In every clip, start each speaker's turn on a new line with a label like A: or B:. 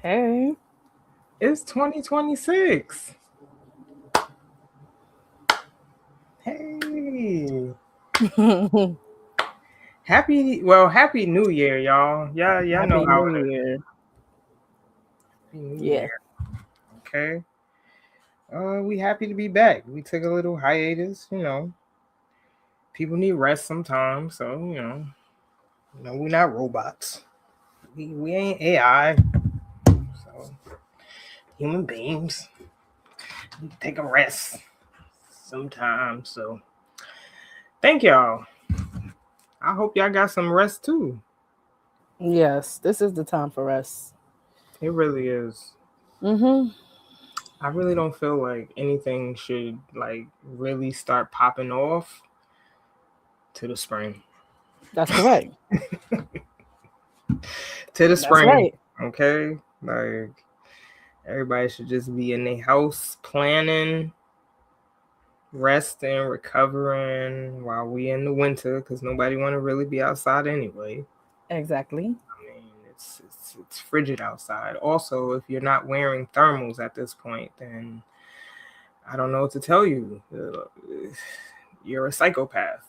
A: Hey.
B: It's 2026. Hey. Happy New Year, y'all. Y'all know
A: Happy
B: how
A: New
B: it is.
A: Year.
B: Happy New
A: Yeah.
B: Year. Okay. We happy to be back. We took a little hiatus, People need rest sometimes, so we're not robots. We ain't AI. So human beings take a rest sometimes. So thank y'all. I hope y'all got some rest too.
A: Yes, this is the time for us.
B: It really is.
A: Mm-hmm.
B: I really don't feel like anything should really start popping off to the spring.
A: That's correct.
B: To the
A: That's
B: spring,
A: right.
B: okay? Like everybody should just be in their house planning, resting, recovering while we in the winter because nobody want to really be outside anyway.
A: Exactly.
B: I mean, it's frigid outside. Also, if you're not wearing thermals at this point, then I don't know what to tell you. You're a psychopath.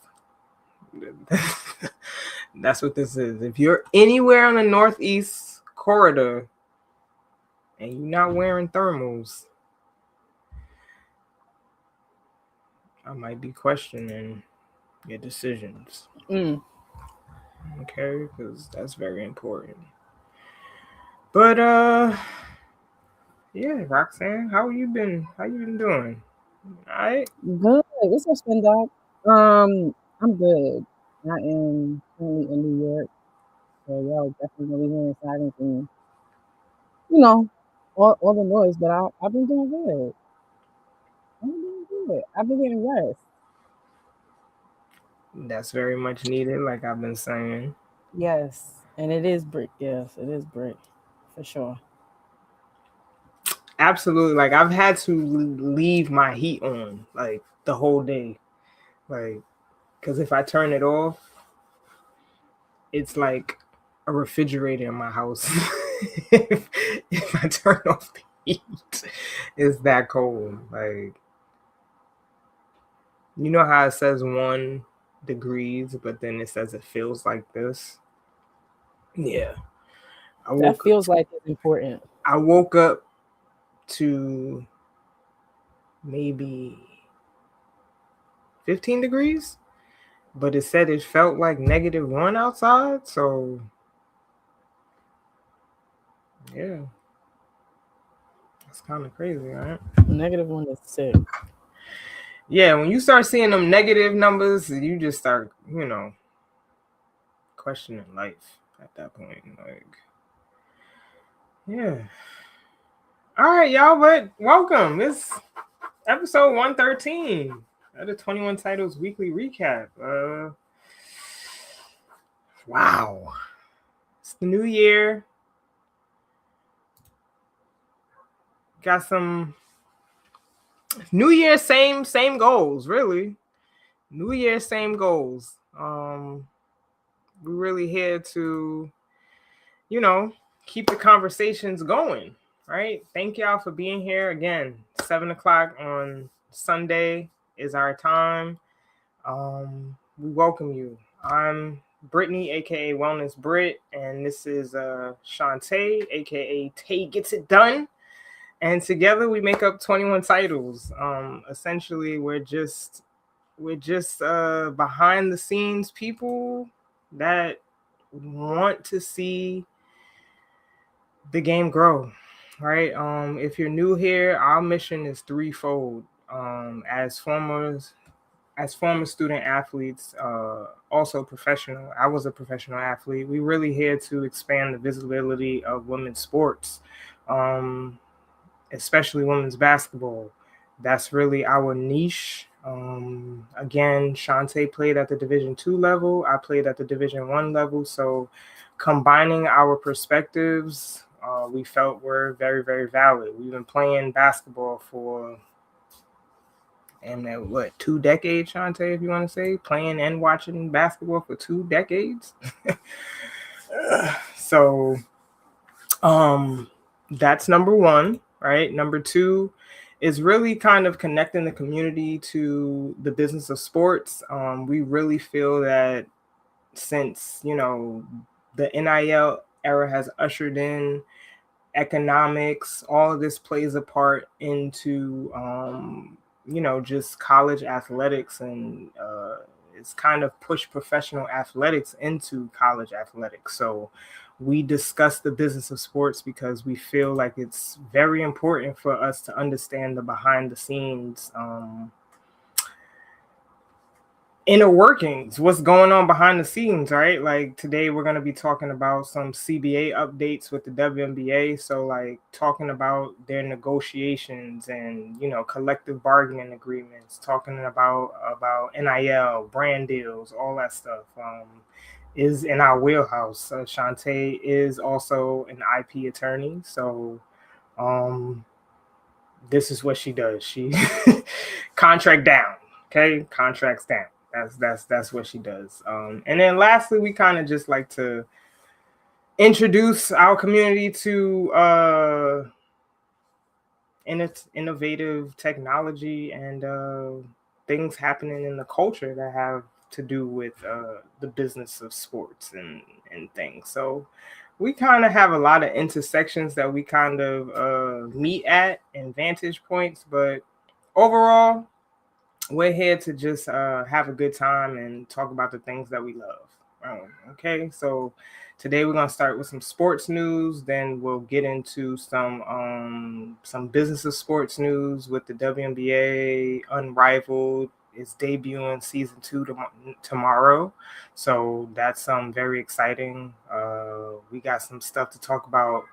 B: That's what this is. If you're anywhere on the northeast corridor and you're not wearing thermals, I might be questioning your decisions.
A: Mm.
B: Okay, because that's very important. But yeah, Roxanne, how you been? How you been doing? All right.
A: Good. What's up, Spin Dog? I'm good. I am currently in New York, so y'all definitely gonna be hearing sirens and you know all the noise. But I've been doing good. I've been doing good. I've been getting rest.
B: That's very much needed, like I've been saying.
A: Yes, and it is brick. Yes, it is brick for sure.
B: Absolutely. Like I've had to leave my heat on like the whole day. Like, because if I turn it off, it's like a refrigerator in my house. if I turn off the heat, it's that cold. Like, you know how it says 1 degrees, but then it says it feels like this. Yeah, I
A: That
B: woke up.
A: feels like it's important.
B: I woke up to maybe 15 degrees, but it said it felt like -1 outside. So yeah, that's kind of crazy, right?
A: -1 is sick.
B: Yeah, when you start seeing them negative numbers, you just start, questioning life at that point. Like, yeah. All right, y'all, but welcome. It's episode 113 of the 21 Titles Weekly Recap. Wow. It's the new year. Got some New Year, same goals, really. New Year, same goals. We're really here to, you know, keep the conversations going, right? Thank y'all for being here again. 7:00 on Sunday is our time. We welcome you. I'm Brittany, aka Wellness Brit, and this is Chantee, aka Tay Gets It Done. And together we make up 21 titles. Essentially, we're just behind the scenes people that want to see the game grow, right? If you're new here, our mission is threefold. As former student athletes, also professional. I was a professional athlete. We really here to expand the visibility of women's sports, especially women's basketball. That's really our niche. Again, Chantee played at the Division II level. I played at the Division I level. So combining our perspectives, we felt were very, very valid. We've been playing basketball for, and 2 decades, Chantee, if you want to say, playing and watching basketball for 2 decades. So, That's number one, right? Number two is really kind of connecting the community to the business of sports. We really feel that since, the NIL era has ushered in economics, all of this plays a part into, just college athletics, and it's kind of pushed professional athletics into college athletics. So we discuss the business of sports because we feel like it's very important for us to understand the behind the scenes inner workings, what's going on behind the scenes, right? Like today we're going to be talking about some CBA updates with the WNBA. So like talking about their negotiations and, collective bargaining agreements, talking about NIL, brand deals, all that stuff. Is in our wheelhouse. Chantee is also an IP attorney, so this is what she does. She contract down, okay, contracts down. That's what she does. And then lastly, we kind of just like to introduce our community to innovative technology and things happening in the culture that have to do with the business of sports and things. So we kind of have a lot of intersections that we kind of meet at and vantage points, but overall, we're here to just have a good time and talk about the things that we love. Okay, so today we're gonna start with some sports news. Then we'll get into some business of sports news with the WNBA Unrivaled is debuting season 2 tomorrow, so that's very exciting. We got some stuff to talk about.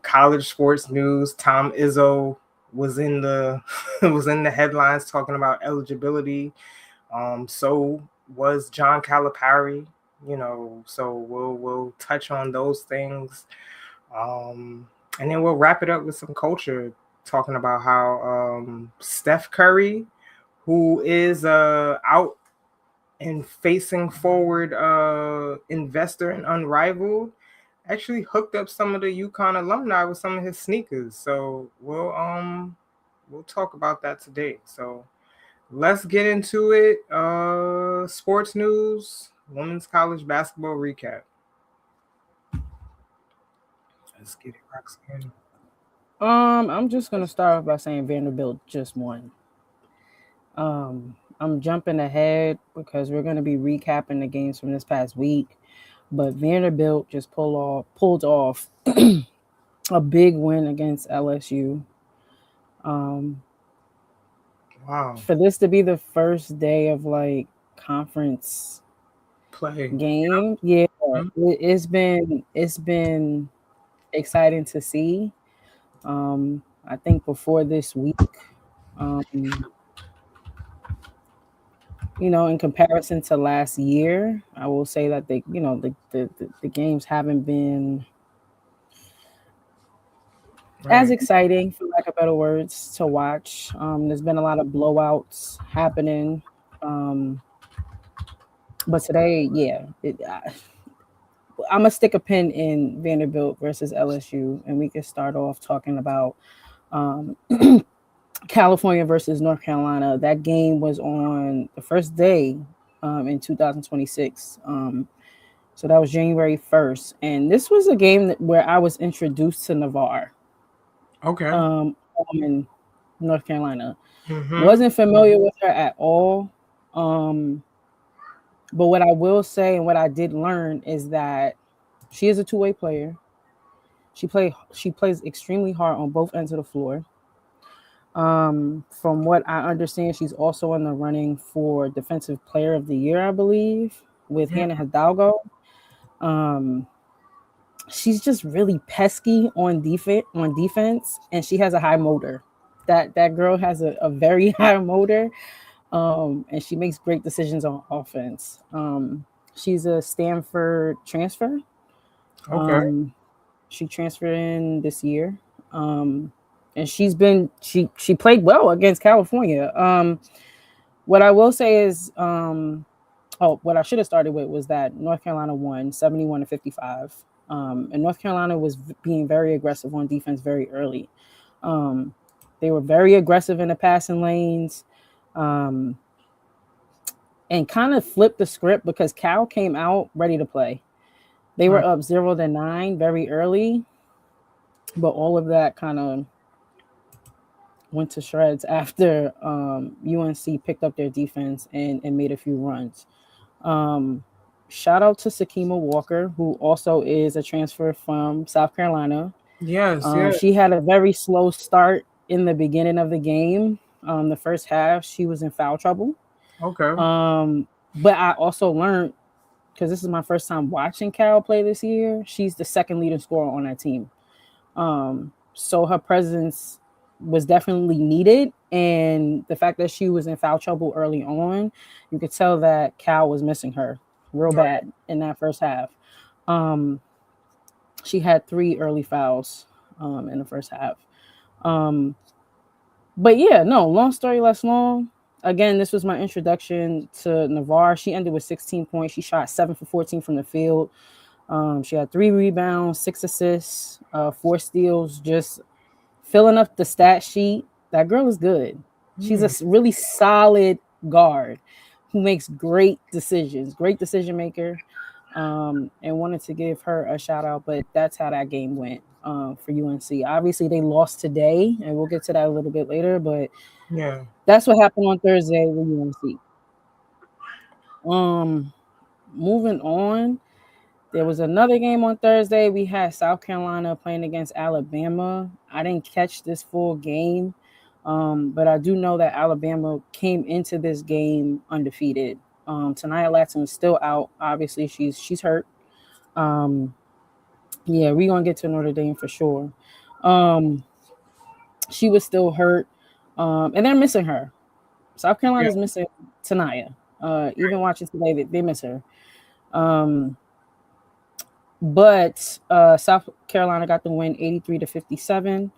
B: College sports news. Tom Izzo was in the was in the headlines talking about eligibility. So was John Calipari. So we'll touch on those things, and then we'll wrap it up with some culture, talking about how Steph Curry, who is out and facing forward investor in Unrivaled, actually hooked up some of the UConn alumni with some of his sneakers. So we'll talk about that today. So let's get into it. Sports news, women's college basketball recap. Let's get it, Roxanne.
A: I'm just gonna start off by saying Vanderbilt just won. I'm jumping ahead because we're gonna be recapping the games from this past week, but Vanderbilt just pulled off a big win against LSU.
B: Wow.
A: For this to be the first day of like conference
B: Play.
A: game, yeah, it's been exciting to see. I think before this week, um, in comparison to last year, I will say that the games haven't been as exciting, for lack of better words, to watch. There's been a lot of blowouts happening. But today, yeah, I'm gonna stick a pin in Vanderbilt versus LSU, and we can start off talking about um, California versus North Carolina. That game was on the first day in 2026. So that was January 1st, and this was a game where I was introduced to Navarre.
B: Okay.
A: In North Carolina. Wasn't familiar with her at all. But what I will say and what I did learn is that she is a two-way player. She plays extremely hard on both ends of the floor. From what I understand, she's also in the running for Defensive Player of the Year, I believe, with Hannah Hidalgo. She's just really pesky on defense, and she has a high motor. That girl has a very high motor, and she makes great decisions on offense. She's a Stanford transfer.
B: Okay.
A: She transferred in this year, and she played well against California. What I will say is, what I should have started with was that North Carolina won 71-55. And North Carolina was being very aggressive on defense very early. They were very aggressive in the passing lanes, and kind of flipped the script because Cal came out ready to play. They were up 0-9 very early, but all of that kind of went to shreds after UNC picked up their defense and made a few runs. Shout out to Sakima Walker, who also is a transfer from South Carolina.
B: Yes.
A: She had a very slow start in the beginning of the game. The first half, she was in foul trouble.
B: Okay.
A: But I also learned, because this is my first time watching Cal play this year, she's the second leading scorer on that team. So her presence was definitely needed. And the fact that she was in foul trouble early on, you could tell that Cal was missing her real bad in that first half. She had 3 early fouls in the first half. But yeah, no, long story less long. Again, this was my introduction to Navarre. She ended with 16 points. She shot 7 for 14 from the field. She had 3 rebounds, 6 assists, 4 steals, just filling up the stat sheet. That girl is good. She's a really solid guard who makes great decisions, great decision maker. And wanted to give her a shout out, but that's how that game went for UNC. Obviously, they lost today, and we'll get to that a little bit later, but
B: Yeah.
A: that's what happened on Thursday with UNC. Moving on, there was another game on Thursday. We had South Carolina playing against Alabama. I didn't catch this full game, but I do know that Alabama came into this game undefeated. Tania Latson is still out. Obviously, she's hurt. Yeah, we're gonna get to Notre Dame for sure. She was still hurt, and they're missing her. South Carolina's missing Tania. Even watching today, they miss her. But South Carolina got the win 83-57.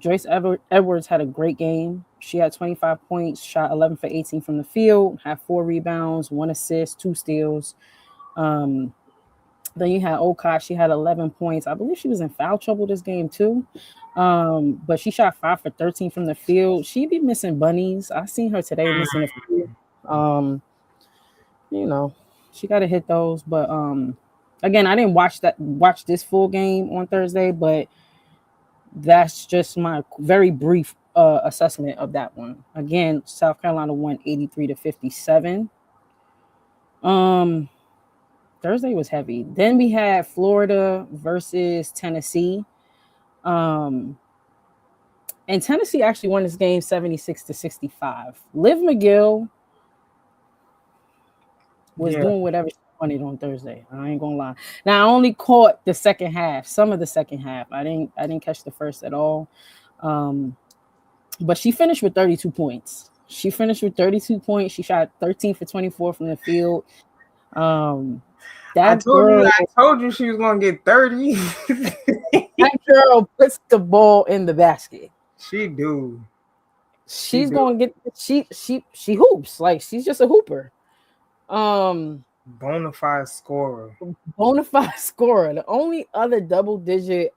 A: Joyce Edwards had a great game. She had 25 points, shot 11 for 18 from the field, had 4 rebounds, 1 assist, 2 steals. Then you had Olcott. She had 11 points. I believe she was in foul trouble this game too. But she shot 5 for 13 from the field. She be missing bunnies. I seen her today missing a few. She got to hit those. But again, I didn't watch this full game on Thursday, but that's just my very brief assessment of that one. Again, South Carolina won 83-57. Thursday was heavy. Then we had Florida versus Tennessee. And Tennessee actually won this game 76-65. Liv McGill was doing whatever she wanted on Thursday. I ain't gonna lie. Now I only caught the second half, some of the second half. I didn't catch the first at all. But she finished with 32 points. She shot 13 for 24 from the field.
B: I told you she was gonna get 30.
A: That girl puts the ball in the basket.
B: She do.
A: She's gonna get she hoops. Like, she's just a hooper.
B: Bona fide scorer.
A: The only other double digit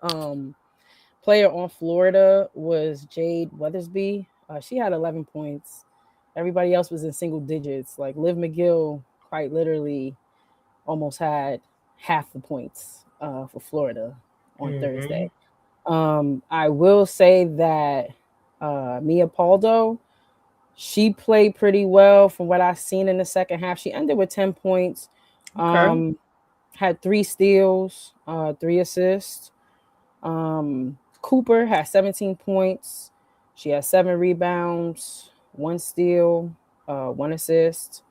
A: player on Florida was Jade Weathersby. She had 11 points. Everybody else was in single digits. Like, Liv McGill quite literally almost had half the points for Florida on Thursday. I will say that Mia Paldo, she played pretty well from what I've seen in the second half. She ended with 10 points, had 3 steals, 3 assists. Cooper had 17 points. She had 7 rebounds, 1 steal, 1 assist.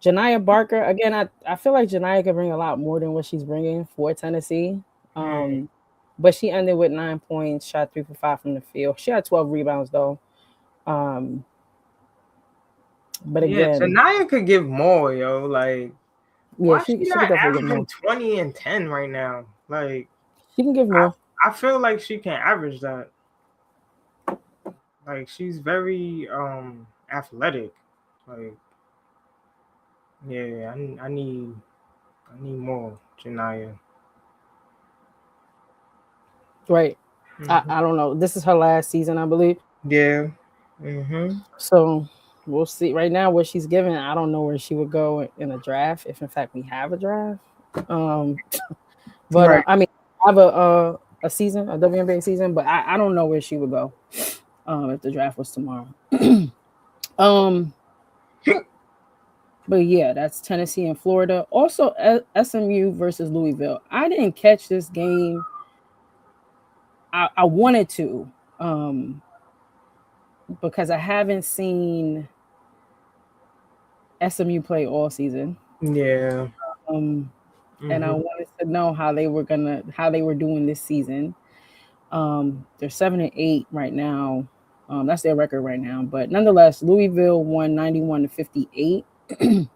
A: Janiah Barker, again, I feel like Janiah could bring a lot more than what she's bringing for Tennessee. But she ended with 9 points, shot 3 for 5 from the field. She had 12 rebounds, though. But again,
B: Janiah could give more, yo. Like, why she not averaging 20 and 10 right now? Like,
A: she can give more.
B: I feel like she can average that. Like, she's very athletic. Like, yeah, I need more, Janiah.
A: Right. I don't know. This is her last season, I believe.
B: Yeah.
A: So we'll see. Right now, what she's given, I don't know where she would go in a draft, if in fact we have a draft. Um, but
B: Right.
A: I mean, I have a season, a WNBA season, but I don't know where she would go if the draft was tomorrow. um, but yeah, that's Tennessee and Florida. Also, SMU versus Louisville. I didn't catch this game. I wanted to, because I haven't seen SMU play all season.
B: Yeah.
A: Um, and I wanted to know how they were doing this season. They're 7-8 right now. That's their record right now. But nonetheless, Louisville won 91-58.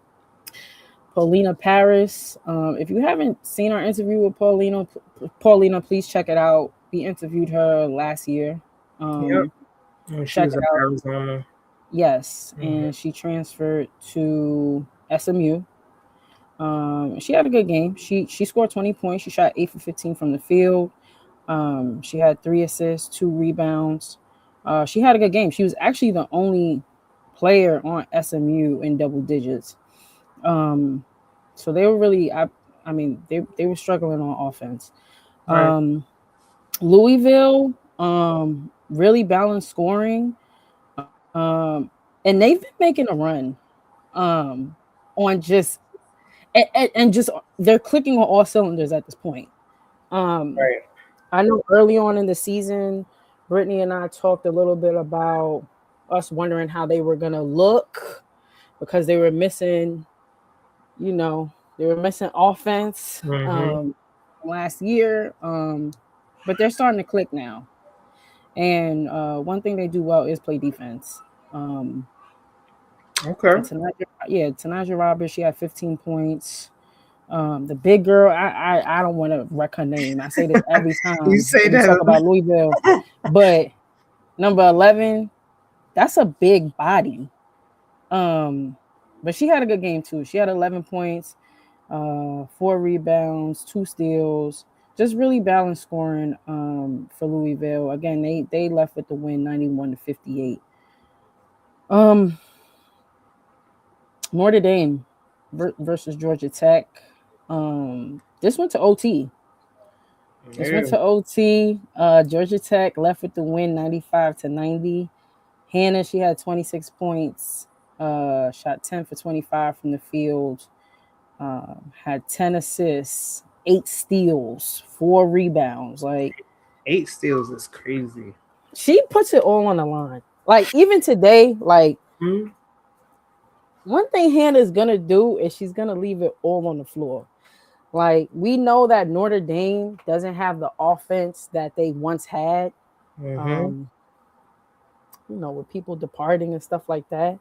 A: Paulina Paris. If you haven't seen our interview with Paulina, please check it out. We interviewed her last year.
B: Yep. And she
A: Check
B: was
A: it
B: in
A: out.
B: Arizona.
A: Yes, and she transferred to SMU. She had a good game. She scored 20 points. She shot 8 for 15 from the field. She had 3 assists, 2 rebounds. She had a good game. She was actually the only player on SMU in double digits. So they were really, I mean, they were struggling on offense.
B: Right.
A: Louisville, really balanced scoring. And they've been making a run on just and just they're clicking on all cylinders at this point. Um,
B: Right.
A: I know early on in the season, Brittany and I talked a little bit about us wondering how they were gonna look because they were missing, they were missing offense last year. But they're starting to click now. And one thing they do well is play defense.
B: Okay.
A: And Tanaja Roberts, she had 15 points. The big girl, I don't want to wreck her name. I say this every
B: You
A: time
B: say
A: when we talk
B: that.
A: about Louisville, but number 11, that's a big body. But she had a good game too. She had 11 points, 4 rebounds, 2 steals, just really balanced scoring for Louisville. Again, they left with the win 91-58. Notre Dame versus Georgia Tech. This went to OT. This went to OT. Georgia Tech left with the win 95-90. Hannah, she had 26 points, shot 10 for 25 from the field, had 10 assists, 8 steals, 4 rebounds. Like,
B: 8 steals is crazy.
A: she puts it all on the line. Like, even today, like, one thing Hannah's gonna do is she's gonna leave it all on the floor. Like, we know that Notre Dame doesn't have the offense that they once had. With people departing and stuff like that.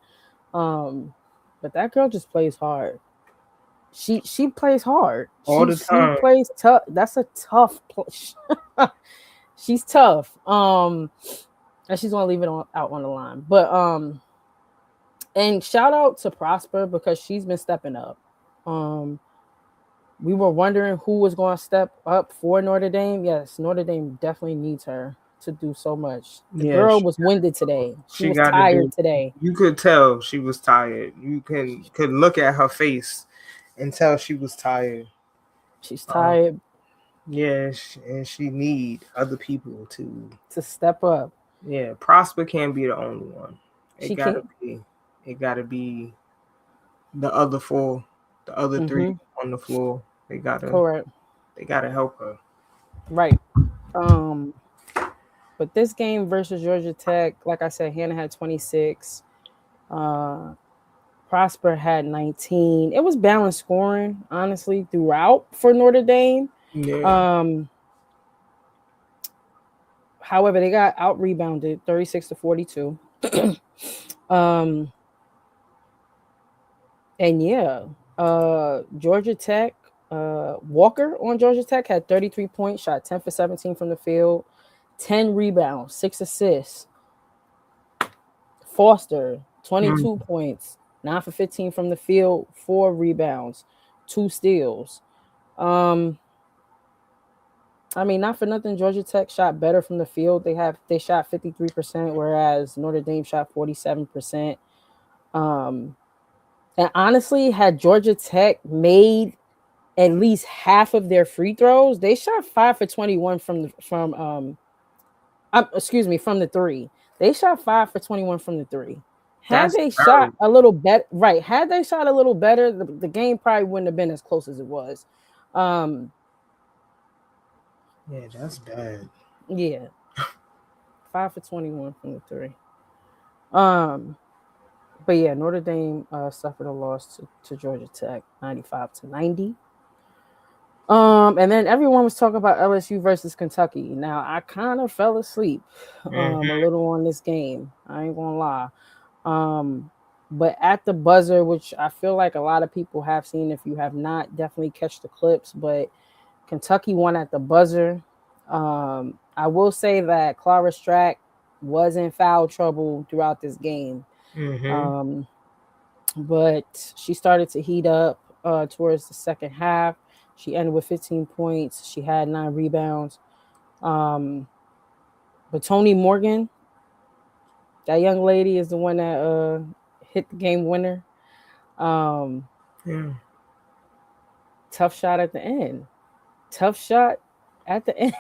A: But that girl just plays hard. She plays hard.
B: All the
A: She
B: time.
A: plays tough. That's a tough she's tough. And she's gonna leave it out on the line. But and shout out to Prosper because she's been stepping up. We were wondering who was going to step up for Notre Dame. Yes, Notre Dame definitely needs her to do so much. The girl was winded today. She was tired today.
B: You could tell she was tired. You could look at her face and tell she was tired.
A: She's tired.
B: Yeah, and she need other people to
A: step up.
B: Yeah, Prosper can't be the only one. It gotta be the other 4, the other 3 on the floor. They gotta help her.
A: Right. But this game versus Georgia Tech, like I said, Hannah had 26. Prosper had 19. It was balanced scoring, honestly, throughout for Notre Dame.
B: Yeah.
A: However, they got out rebounded 36-42. And yeah, Georgia Tech, Walker on Georgia Tech had 33 points, shot 10 for 17 from the field, 10 rebounds, 6 assists. Foster, 22 points, 9 for 15 from the field, 4 rebounds, 2 steals. I mean, not for nothing, Georgia Tech shot better from the field. They shot 53%, whereas Notre Dame shot 47%. Um, and honestly, had Georgia Tech made at least half of their free throws, they shot 5 for 21 from the three. They shot 5 for 21 from the three. Had
B: That's
A: they shot
B: terrible.
A: a little better, right? Had they shot a little better, the game probably wouldn't have been as close as it was. Um,
B: Yeah, that's bad.
A: yeah, 5 for 21 from the three. Um, but yeah, Notre Dame suffered a loss to Georgia Tech, 95-90. And then everyone was talking about LSU versus Kentucky. Now I kind of fell asleep a
B: Mm-hmm.
A: little on this game. I ain't gonna lie. Um, but at the buzzer, which I feel like a lot of people have seen, if you have not, definitely catch the clips. But Kentucky won at the buzzer. I will say that Clara Strack was in foul trouble throughout this game.
B: Mm-hmm.
A: Um, but she started to heat up towards the second half. She ended with 15 points. She had 9 rebounds. Um, but Toni Morgan, that young lady, is the one that hit the game winner. Um,
B: Yeah.
A: Tough shot at the end. Tough shot at the end.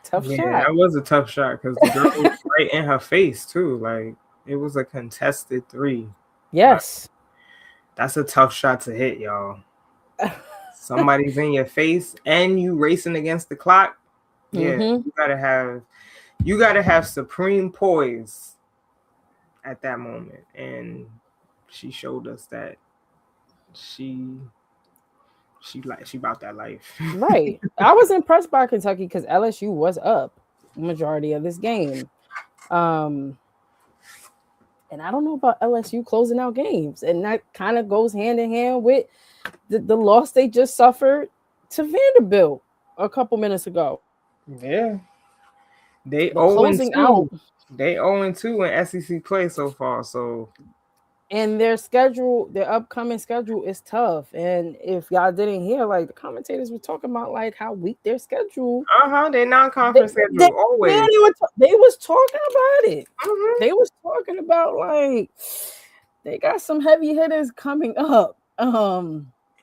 A: Tough
B: Yeah,
A: shot.
B: that was a tough shot because the girl was right in her face too. Like it was a contested three. Like
A: Yes.
B: that's a tough shot to hit, y'all. Somebody's in your face and you racing against the clock. Yeah,
A: Mm-hmm.
B: you gotta have supreme poise at that moment. And she showed us that she she about that life.
A: Right. I was impressed by Kentucky because LSU was up majority of this game. Um, and I don't know about LSU closing out games. And that kind of goes hand in hand with the loss they just suffered to Vanderbilt a couple minutes ago.
B: Yeah. They
A: But
B: 0 and
A: closing out
B: 2. They 0 and 2 in SEC play so far. So
A: and their schedule, their upcoming schedule is tough. And if y'all didn't hear, like the commentators were talking about like how weak their schedule.
B: they
A: They,
B: non-conference
A: they,
B: schedule
A: yeah,
B: always.
A: they was talking about it.
B: Hmm.
A: They was talking about like they got some heavy hitters coming up.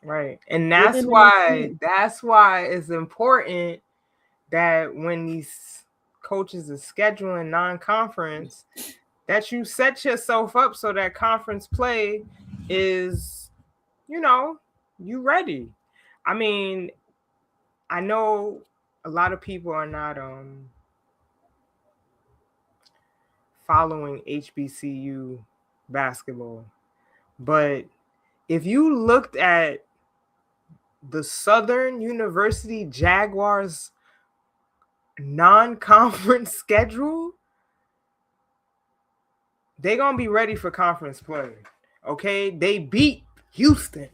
B: Right. And
A: Within the next week.
B: that's why it's important that when these coaches are scheduling non-conference, that you set yourself up so that conference play is, you know, you ready. I mean, I know a lot of people are not following HBCU basketball, but if you looked at the Southern University Jaguars non-conference schedule, they gonna be ready for conference play. Okay, they beat Houston.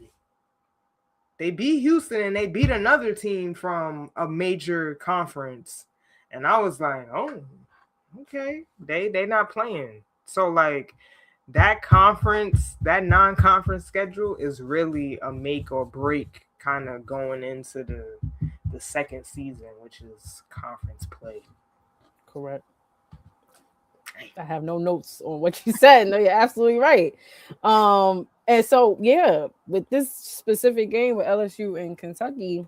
B: They beat Houston and they beat another team from a major conference, and I was like, oh, okay, they not playing. So like that conference, that non-conference schedule is really a make or break kind of going into the second season, which is conference play.
A: Correct. I have no notes on what you said. No, you're absolutely right. And so yeah, with this specific game with LSU and Kentucky,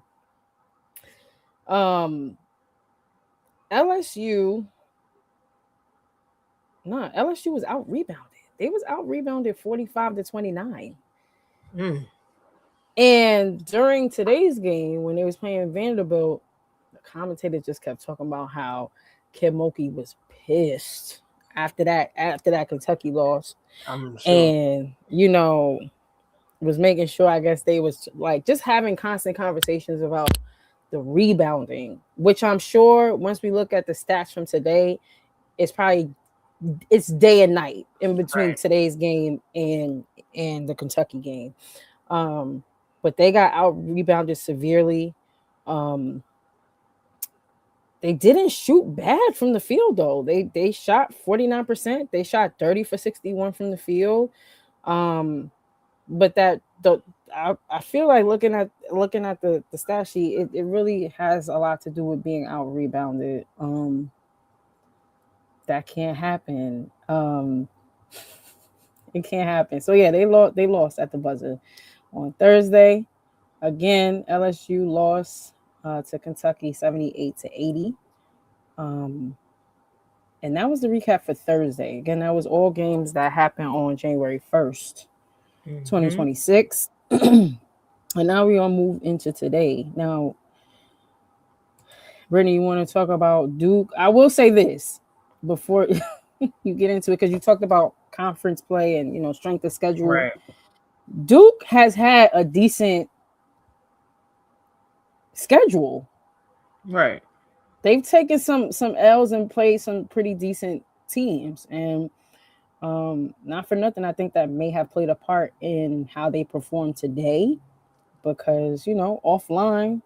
A: um, LSU, LSU was out rebounded. They was out rebounded 45-29.
B: Mm.
A: And during today's game, when they was playing Vanderbilt, the commentator just kept talking about how Kim Mulkey was pissed after that Kentucky loss,
B: I'm sure.
A: and was making sure, I guess, they was like just having constant conversations about the rebounding, which I'm sure once we look at the stats from today, it's day and night in between
B: Right.
A: today's game and the Kentucky game. Um, but they got out rebounded severely. Um, they didn't shoot bad from the field though. They shot 49%. They shot 30 for 61 from the field. Um, but I feel like looking at the stat sheet, it really has a lot to do with being out rebounded. That can't happen. It can't happen. So yeah, they lost at the buzzer on Thursday. Again, LSU lost to Kentucky 78-80. Um, and that was the recap for Thursday. Again, that was all games that happened on January 1st, 2026. And now we're going to move into today. Now, Brittany, you want to talk about Duke? I will say this before you get into it, because you talked about conference play and, strength of schedule.
B: Right.
A: Duke has had a decent schedule.
B: Right.
A: They've taken some L's and played some pretty decent teams. And not for nothing, I think that may have played a part in how they performed today, because, offline,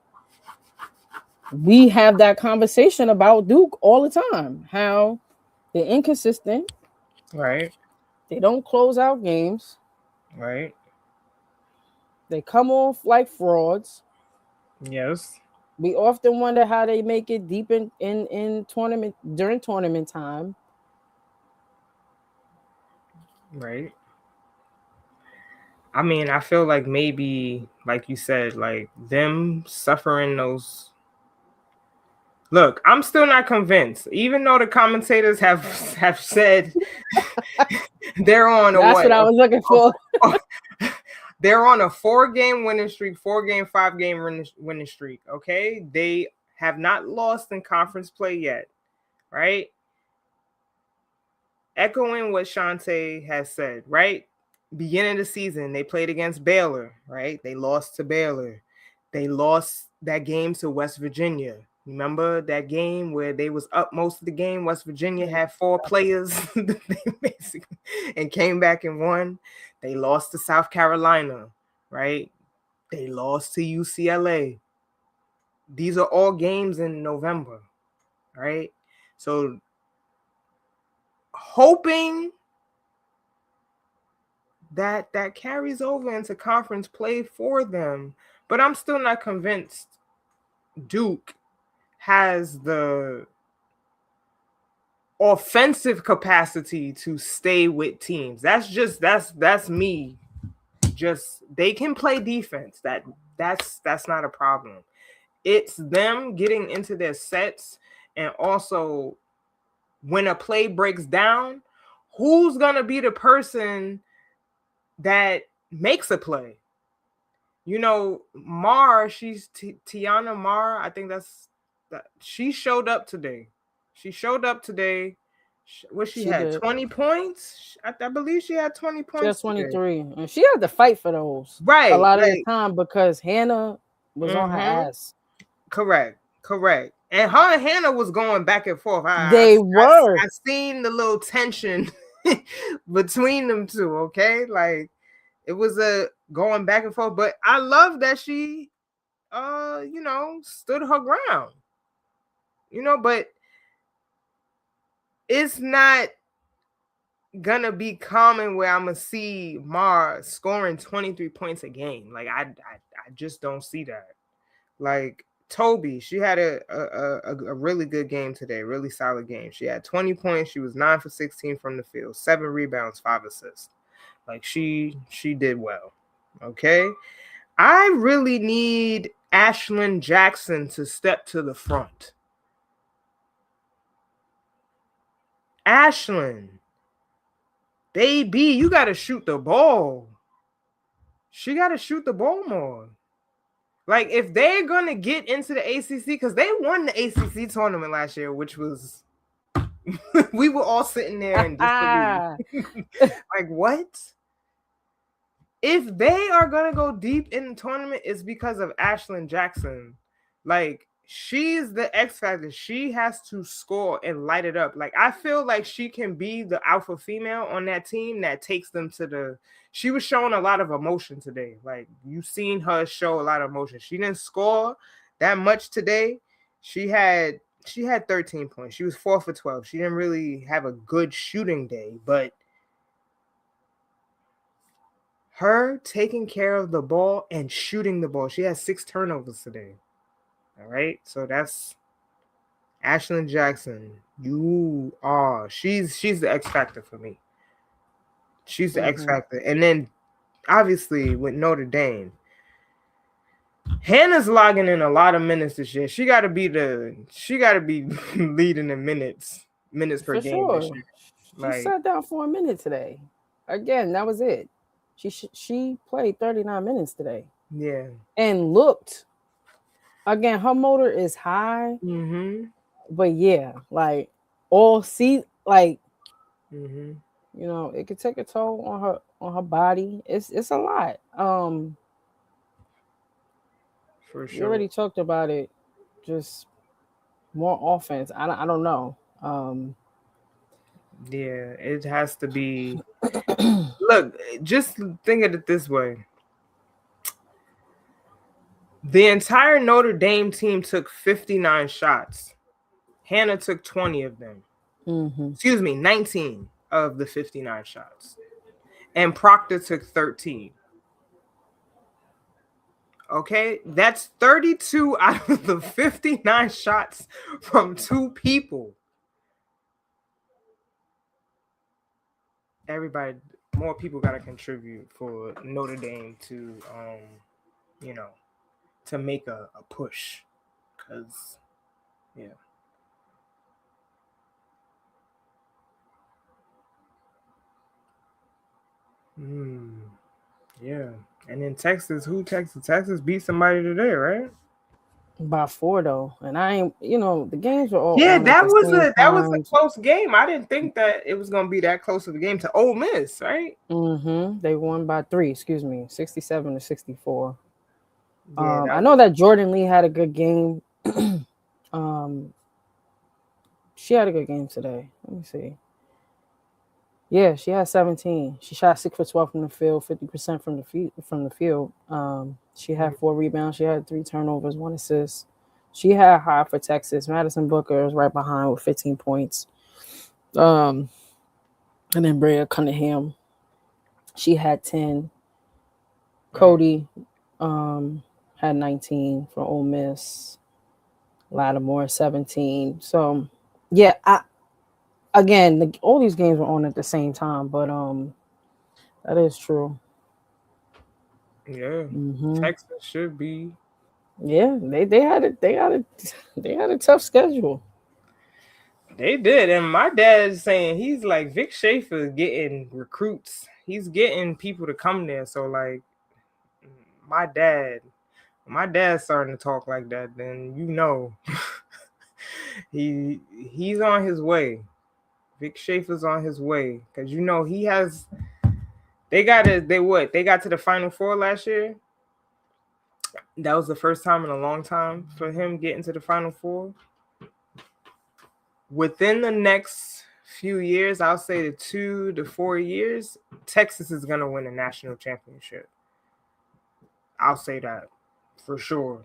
A: we have that conversation about Duke all the time, how they're inconsistent.
B: Right.
A: They don't close out games.
B: Right.
A: They come off like frauds.
B: Yes.
A: We often wonder how they make it deep in tournament during tournament time.
B: Right. I mean, I feel like maybe, like you said, like them suffering those. Look, I'm still not convinced, even though the commentators have said they're on a
A: That's what I was looking for.
B: They're on a 4-game winning streak, 4-game, 5-game winning streak. Okay, they have not lost in conference play yet, right? Echoing what Chantee has said, right? Beginning of the season, they played against Baylor, right? They lost to Baylor. They lost that game to West Virginia. Remember that game where they was up most of the game? West Virginia had 4 players basically and came back and won. They lost to South Carolina, right? They lost to UCLA. These are all games in November, right? So hoping that carries over into conference play for them. But I'm still not convinced Duke has the offensive capacity to stay with teams. That's me. Just they can play defense. That's not a problem. It's them getting into their sets, and also when a play breaks down, who's gonna be the person that makes a play? Mar, she's Tiana Mar. I think she showed up today. She had 20 points. I believe she had 20 points.
A: She had 23. Today. And she had to fight for those.
B: Right.
A: A lot of the time, because Hannah was on her ass.
B: Correct. And her and Hannah was going back and forth.
A: I
B: seen the little tension between them two, okay? Like, it was a going back and forth, but I love that she stood her ground. But it's not gonna be common where I'm gonna see Mar scoring 23 points a game. Like, I just don't see that. Like, Toby, she had a really good game today, really solid game. She had 20 points. She was 9 for 16 from the field, 7 rebounds, 5 assists. Like, she did well. Okay. I really need Ashlyn Jackson to step to the front. Ashlyn, baby, you got to shoot the ball. She got to shoot the ball more. Like, if they're going to get into the ACC, because they won the ACC tournament last year, which was, we were all sitting there and disbelief. Like, what? If they are going to go deep in the tournament, it's because of Ashlyn Jackson. Like, she's the X factor. She has to score and light it up. Like, I feel like she can be the alpha female on that team that takes them to the... She was showing a lot of emotion today. Like, you've seen her show a lot of emotion. She didn't score that much today. She had 13 points. She was 4 for 12. She didn't really have a good shooting day, but her taking care of the ball and shooting the ball. She has 6 turnovers today. All right, so that's Ashlyn Jackson. She's the X factor for me. She's the X factor. And then obviously with Notre Dame, Hannah's logging in a lot of minutes this year. She got to be leading in minutes per game this year.
A: She sat down for a minute today. Again, that was it. She played 39 minutes today.
B: Yeah.
A: And looked. Again, her motor is high. But yeah, like all like you know, it could take a toll on her body. It's a lot.
B: For sure.
A: We already talked about it. Just more offense. I don't know.
B: Yeah, it has to be. Look, just think of it this way. The entire Notre Dame team took 59 shots. Hannah took 20 of them. Excuse me, 19 of the 59 shots. And Proctor took 13. Okay, that's 32 out of the 59 shots from 2 people. Everybody, more people got to contribute for Notre Dame to, you know, to make a push. Because, yeah. Yeah. And in Texas, Texas beat somebody today, right?
A: By 4 though. And I ain't, you know, the games were all
B: that was a close game. I didn't think that it was gonna be that close of a game to Ole Miss, right?
A: They won by 3, 67-64. I know that Jordan Lee had a good game. She had a good game today. Let me see. Yeah, she had 17. She shot 6 for 12 from the field, 50% from the field. She had 4 rebounds. She had 3 turnovers, 1 assist. She had high for Texas. Madison Booker is right behind with 15 points. And then Brea Cunningham, she had 10. Cody had 19 for Ole Miss. Lattimore 17. So yeah, again, all these games were on at the same time, but that is true.
B: Yeah, Texas should be.
A: Yeah, they had a tough schedule.
B: They did, and my dad is saying he's like Vic Schaefer getting recruits. He's getting people to come there. So like, my dad's starting to talk like that. Then you know, he's on his way. Vic Schaefer's on his way because you know he has. They got to the Final Four last year. That was the first time in a long time for him getting to the Final Four. Within the next few years, I'll say the 2 to 4 years, Texas is going to win a national championship. I'll say that for sure.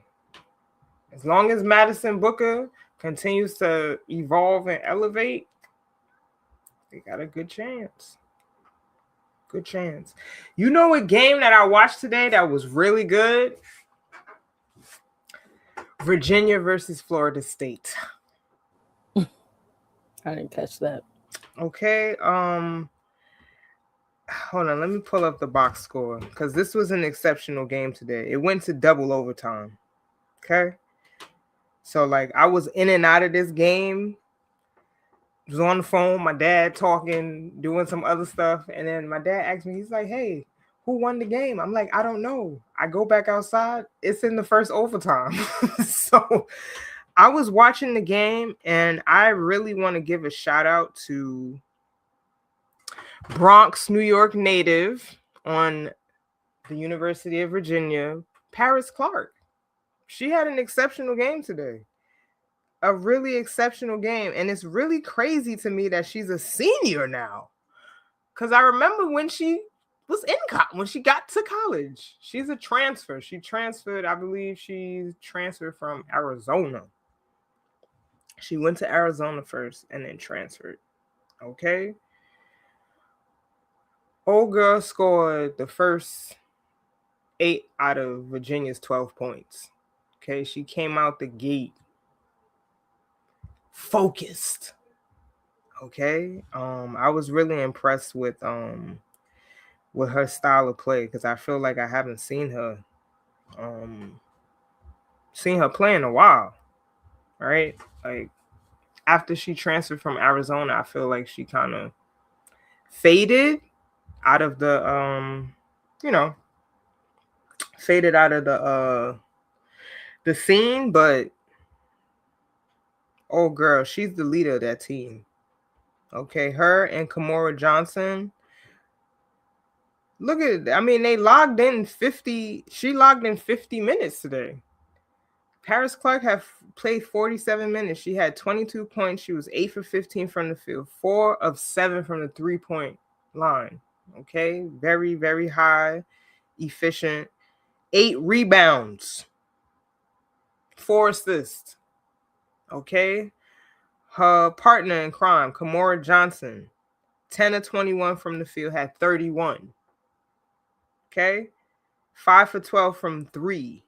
B: As long as Madison Booker continues to evolve and elevate, they got a good chance. Good chance. You know a game that I watched today that was really good? Virginia versus Florida State.
A: I didn't catch that.
B: Okay. Hold on. Let me pull up the box score because this was an exceptional game today. It went to double overtime. Okay. So like I was in and out of this game. I was on the phone, my dad talking, doing some other stuff, and then my dad asked me, he's like, "Hey, who won the game?" I'm like, "I don't know." I go back outside. It's in the first overtime. So I was watching the game, and I really want to give a shout out to Bronx, New York native on the University of Virginia, Paris Clark. She had an exceptional game today. A really exceptional game. And it's really crazy to me that she's a senior now. Because I remember when she was when she got to college. She's a transfer. She transferred, I believe she transferred from Arizona. She went to Arizona first and then transferred. Okay. Old girl scored the first 8 out of Virginia's 12 points. Okay, she came out the gate focused. Okay, I was really impressed with her style of play because I feel like I haven't seen her play in a while, right? Like after she transferred from Arizona, I feel like she kind of faded out of the faded out of the scene, but oh girl, she's the leader of that team. Okay, her and Kamora Johnson. Look at it. I mean, they logged in 50. She logged in 50 minutes today. Paris Clark have played 47 minutes. She had 22 points. She was 8 for 15 from the field, 4 of 7 from the 3-point line. Okay, very, very high, efficient. 8 rebounds, 4 assists. Okay, her partner in crime, Kamora Johnson, 10 of 21 from the field, had 31. Okay, 5 for 12 from 3.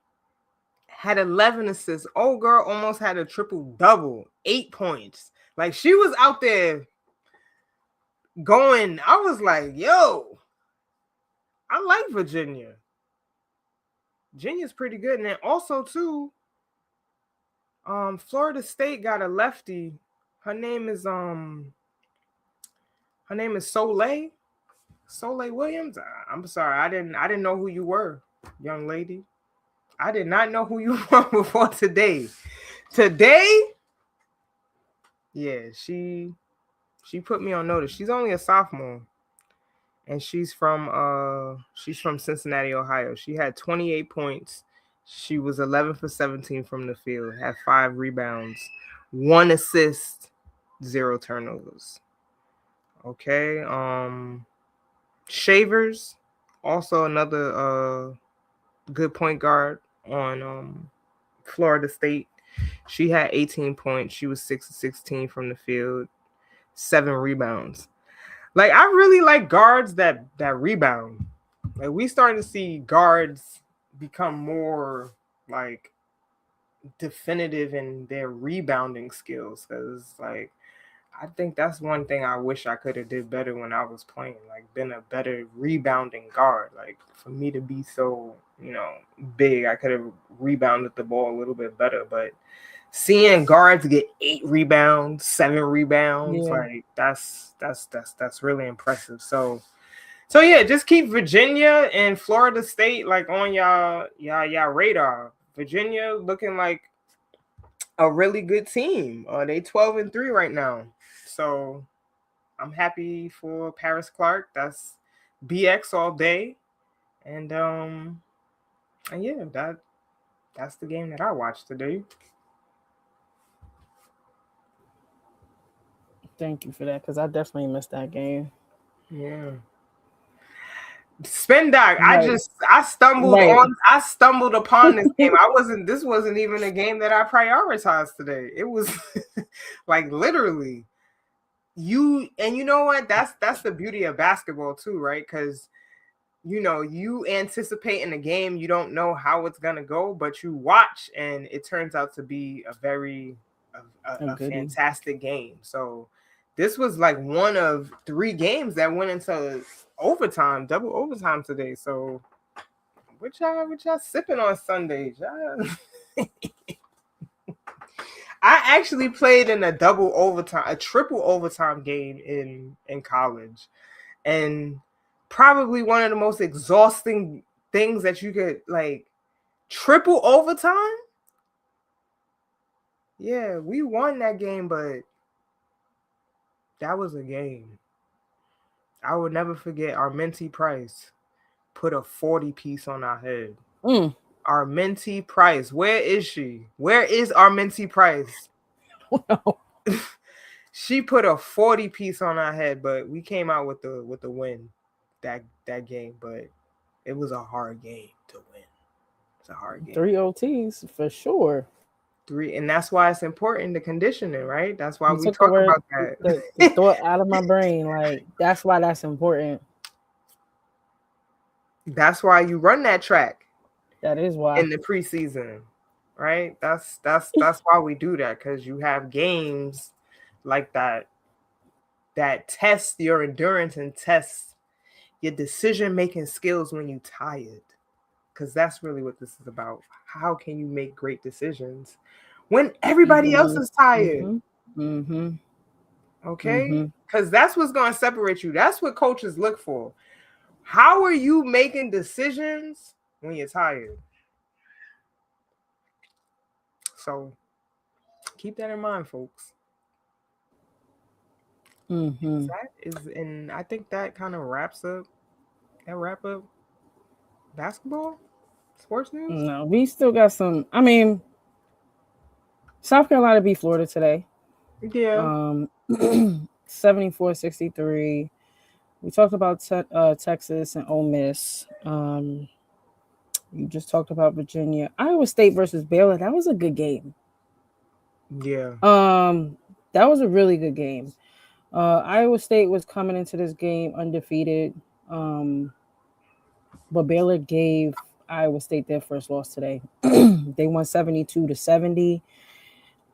B: Had 11 assists. Old girl almost had a triple-double, 8 points. Like, she was out there going. I was like, yo, I like Virginia. Virginia's pretty good. And then also, too, Florida State got a lefty. Her name is Soleil Williams. I'm sorry. I didn't know who you were, young lady. I did not know who you were before today. Today, yeah, she put me on notice. She's only a sophomore, and she's from Cincinnati, Ohio. She had 28 points. She was 11 for 17 from the field, had 5 rebounds, 1 assist, 0 turnovers. Okay, Shavers, also another good point guard on Florida State. She had 18 points. She was 6 of 16 from the field, 7 rebounds. Like, I really like guards that rebound. Like, we starting to see guards become more like definitive in their rebounding skills, because like I think that's one thing I wish I could have did better when I was playing, like been a better rebounding guard. Like, for me to be so, big, I could have rebounded the ball a little bit better. But seeing guards get 8 rebounds, 7 rebounds, like that's really impressive. So yeah, just keep Virginia and Florida State like on y'all radar. Virginia looking like a really good team. They 12-3 right now. So I'm happy for Paris Clark. That's BX all day. And yeah, that's the game that I watched today.
A: Thank you for that, because I definitely missed that game.
B: Yeah. Spin Doc, right. I stumbled upon this game. This wasn't even a game that I prioritized today. It was like literally you know what? That's the beauty of basketball too, right? Because you anticipate in the game, you don't know how it's gonna go, but you watch and it turns out to be a very fantastic game. So this was like one of 3 games that went into overtime, double overtime today. So what y'all sipping on Sundays? I actually played in a triple overtime game in college, and probably one of the most exhausting things that you could, like, triple overtime. Yeah, we won that game, but that was a game. I will never forget our Mentee Price put a 40-piece on our head. Our Mentee Price. Where is she? Where is our Mentee Price?
A: Wow.
B: She put a 40-piece on our head, but we came out with the win that game. But it was a hard game to win. It's a hard game.
A: 3 OTs for sure.
B: 3, and that's why it's important, the conditioning, right? That's why we talk about that.
A: The thought out of my brain, like that's why that's important.
B: That's why you run that track.
A: That is why.
B: In the preseason, right? That's why we do that, because you have games like that test your endurance and test your decision-making skills when you're tired. Because that's really what this is about. How can you make great decisions when everybody else is tired? Okay? Because that's what's going to separate you. That's what coaches look for. How are you making decisions when you're tired? So keep that in mind, folks. That is, and I think that kind of wrap up basketball, sports news.
A: No, we still got some. I mean, South Carolina beat Florida today.
B: Yeah.
A: 74-63. We talked about Texas and Ole Miss. You just talked about Virginia. Iowa State versus Baylor. That was a good game.
B: Yeah.
A: That was a really good game. Iowa State was coming into this game undefeated. But Baylor gave Iowa State their first loss today. They won 72-70.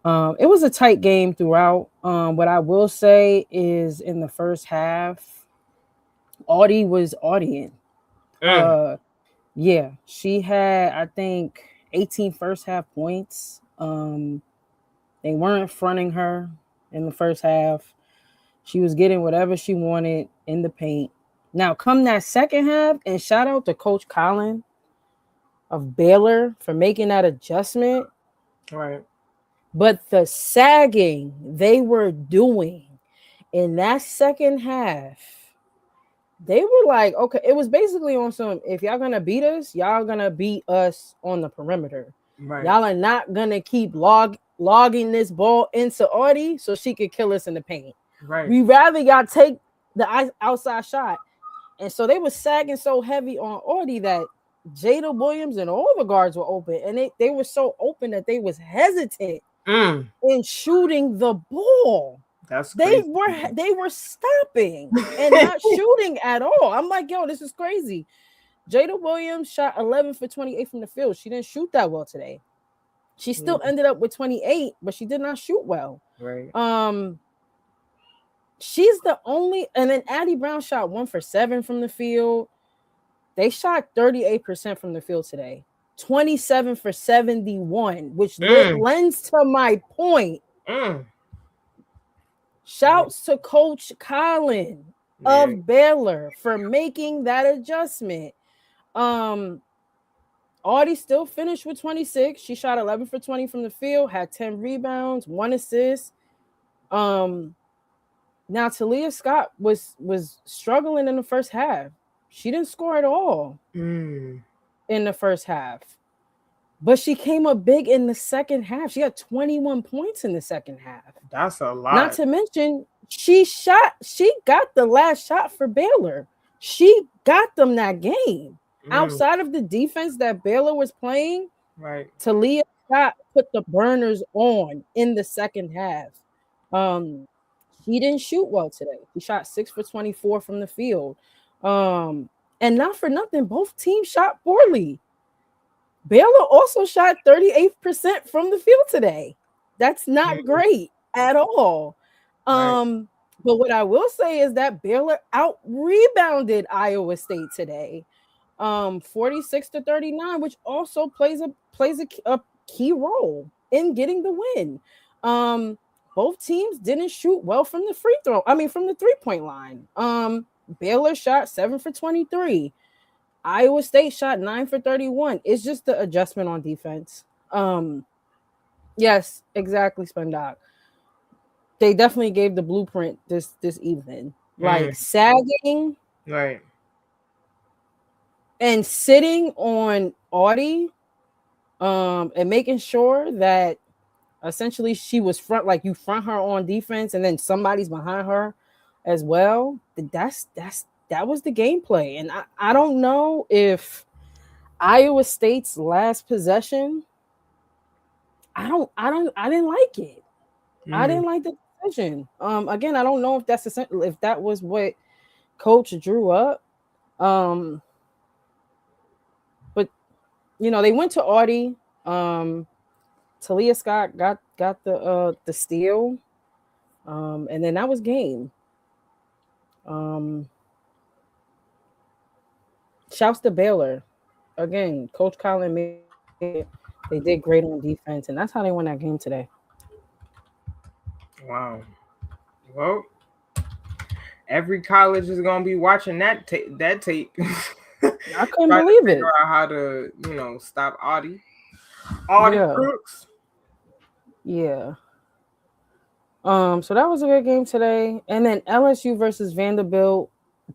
A: It was a tight game throughout. What I will say is in the first half, Audie was audieing. Yeah, she had, I think, 18 first half points. They weren't fronting her in the first half. She was getting whatever she wanted in the paint. Now, come that second half, and shout out to Coach Collin of Baylor for making that adjustment.
B: Right.
A: But the sagging they were doing in that second half, they were like, okay, it was basically on some, if y'all gonna beat us, y'all gonna beat us on the perimeter. Right. Y'all are not gonna keep logging this ball into Audie so she could kill us in the paint.
B: Right.
A: We rather y'all take the outside shot. And so they were sagging so heavy on Audie that Jada Williams and all the guards were open, and they were so open that they was hesitant in shooting the ball.
B: That's
A: they
B: crazy.
A: were stopping and not shooting at all. I'm like, yo, this is crazy. Jada Williams shot 11 for 28 from the field. She didn't shoot that well today. She still ended up with 28, but she did not shoot well.
B: Right.
A: She's the only, and then Addie Brown shot 1 for 7 from the field. They shot 38% from the field today. 27 for 71, which lends to my point. Shouts to Coach Collin of Baylor for making that adjustment. Audie still finished with 26. She shot 11 for 20 from the field, had 10 rebounds, 1 assist. Now Talia Scott was struggling in the first half. She didn't score at all in the first half. But she came up big in the second half. She had 21 points in the second half.
B: That's a lot.
A: Not to mention, she got the last shot for Baylor. She got them that game. Outside of the defense that Baylor was playing,
B: right?
A: Talia Scott put the burners on in the second half. She didn't shoot well today. She shot 6 for 24 from the field. And not for nothing, both teams shot poorly. Baylor also shot 38% from the field today. That's not great at all. But what I will say is that Baylor out-rebounded Iowa State today. 46-39, which also plays a key role in getting the win. Both teams didn't shoot well from the from the three-point line. Baylor shot 7 for 23. Iowa State shot 9 for 31. It's just the adjustment on defense. Yes, exactly, Spendoc. They definitely gave the blueprint this evening. Like sagging,
B: right,
A: and sitting on Audie, and making sure that essentially she was like you front her on defense, and then somebody's behind her as well. That was the gameplay. And I don't know if Iowa State's last possession, I didn't like it. I didn't like the decision. Again, I don't know if that was what Coach drew up. they went to Audie. Talia Scott got the steal. And then that was game. Um, Shouts to Baylor. Again, Coach Colin made it. They did great on defense, and that's how they won that game today.
B: Wow. Well, every college is gonna be watching that tape.
A: I couldn't
B: Trying to
A: believe
B: figure
A: it.
B: out how to, stop Audie
A: Yeah,
B: Crooks.
A: yeah. So that was a good game today. And then LSU versus Vanderbilt,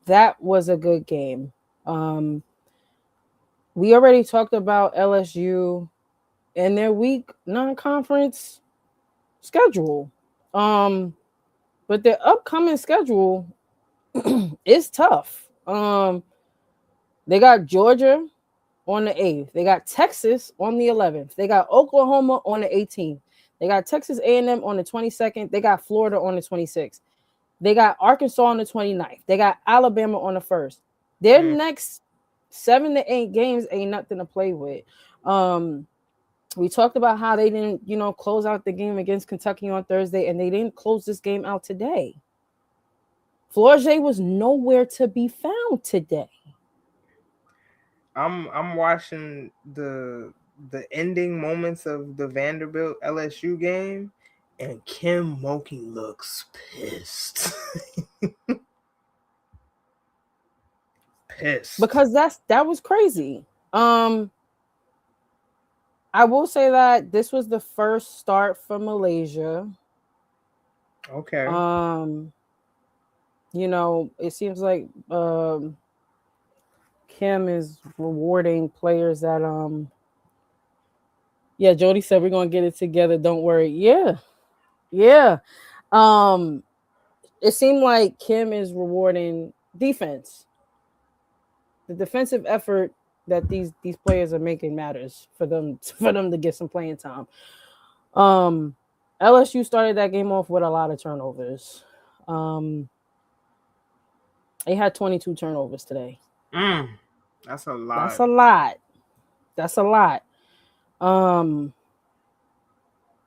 A: that was a good game. Um, we already talked about LSU and their week non-conference schedule. Um, but their upcoming schedule is tough. They got Georgia on the 8th. They got Texas on the 11th. They got Oklahoma on the 18th. They got Texas A&M on the 22nd. They got Florida on the 26th. They got Arkansas on the 29th. They got Alabama on the 1st. Their next 7 to 8 games ain't nothing to play with. We talked about how they didn't, close out the game against Kentucky on Thursday, and they didn't close this game out today. Florget was nowhere to be found today.
B: I'm watching the ending moments of the Vanderbilt LSU game, and Kim Mulkey looks pissed. Pissed.
A: Because that was crazy. I will say that this was the first start for Malaysia.
B: Okay.
A: It seems like Kim is rewarding players that yeah, Jody said we're gonna get it together, don't worry. Yeah. It seemed like Kim is rewarding defense. The defensive effort that these players are making matters for them to get some playing time. LSU started that game off with a lot of turnovers. They had 22 turnovers today.
B: That's a lot.
A: That's a lot.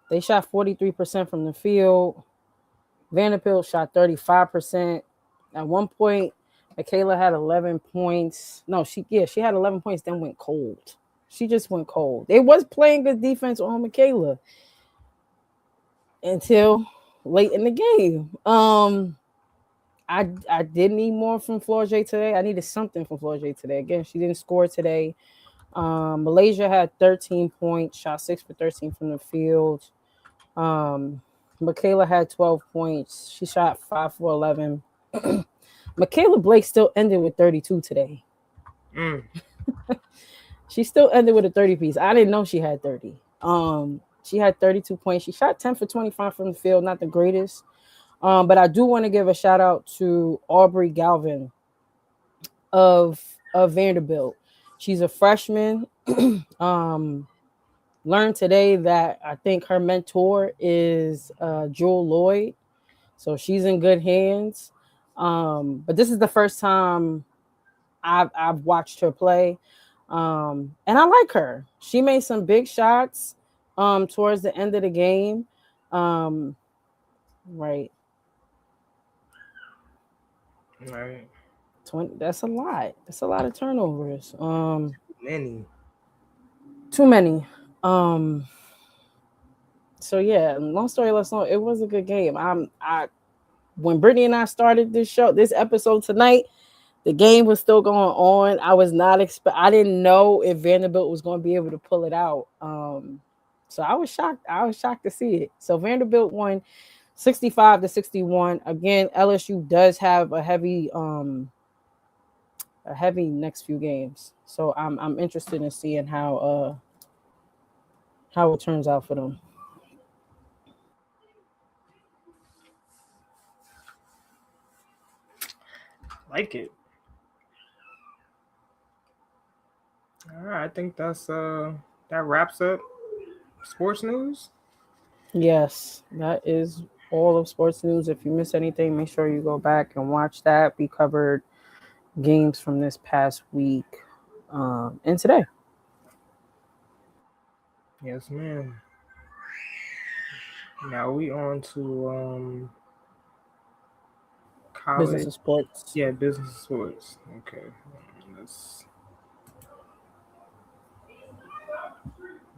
A: They shot 43% from the field. Vanderbilt shot 35%. At one point, Michaela had 11 points. No, she had 11 points, then went cold. She just went cold. They was playing good defense on Michaela until late in the game. I did need more from Florget today. I needed something from Florget today. Again, she didn't score today. Malaysia had 13 points, shot 6 for 13 from the field. Michaela had 12 points. She shot 5 for 11. Michaela Blake still ended with 32 today. She still ended with a 30 piece. I didn't know she had 30. She had 32 points. She shot 10 for 25 from the field. Not the greatest. But I do want to give a shout out to Aubrey Galvin of Vanderbilt. She's a freshman. Learned today that I think her mentor is Jewel Lloyd. So she's in good hands. But this is the first time I've watched her play. And I like her. She made some big shots towards the end of the game. Right. 20, that's a lot. That's a lot of turnovers. Too many. So yeah, long story less long, it was a good game. When Brittany and I started this episode tonight, the game was still going on. I didn't know if Vanderbilt was going to be able to pull it out. So I was shocked. I was shocked to see it. So Vanderbilt won 65-61. Again, LSU does have a heavy next few games. So I'm interested in seeing how it turns out for them.
B: Like it. All right, I think that wraps up sports news.
A: Yes, that is all of sports news. If you miss anything, make sure you go back and watch that. We covered games from this past week and today.
B: Yes, ma'am. Now we on to
A: Business
B: college.
A: and sports.
B: Yeah, business sports. Okay. Let's.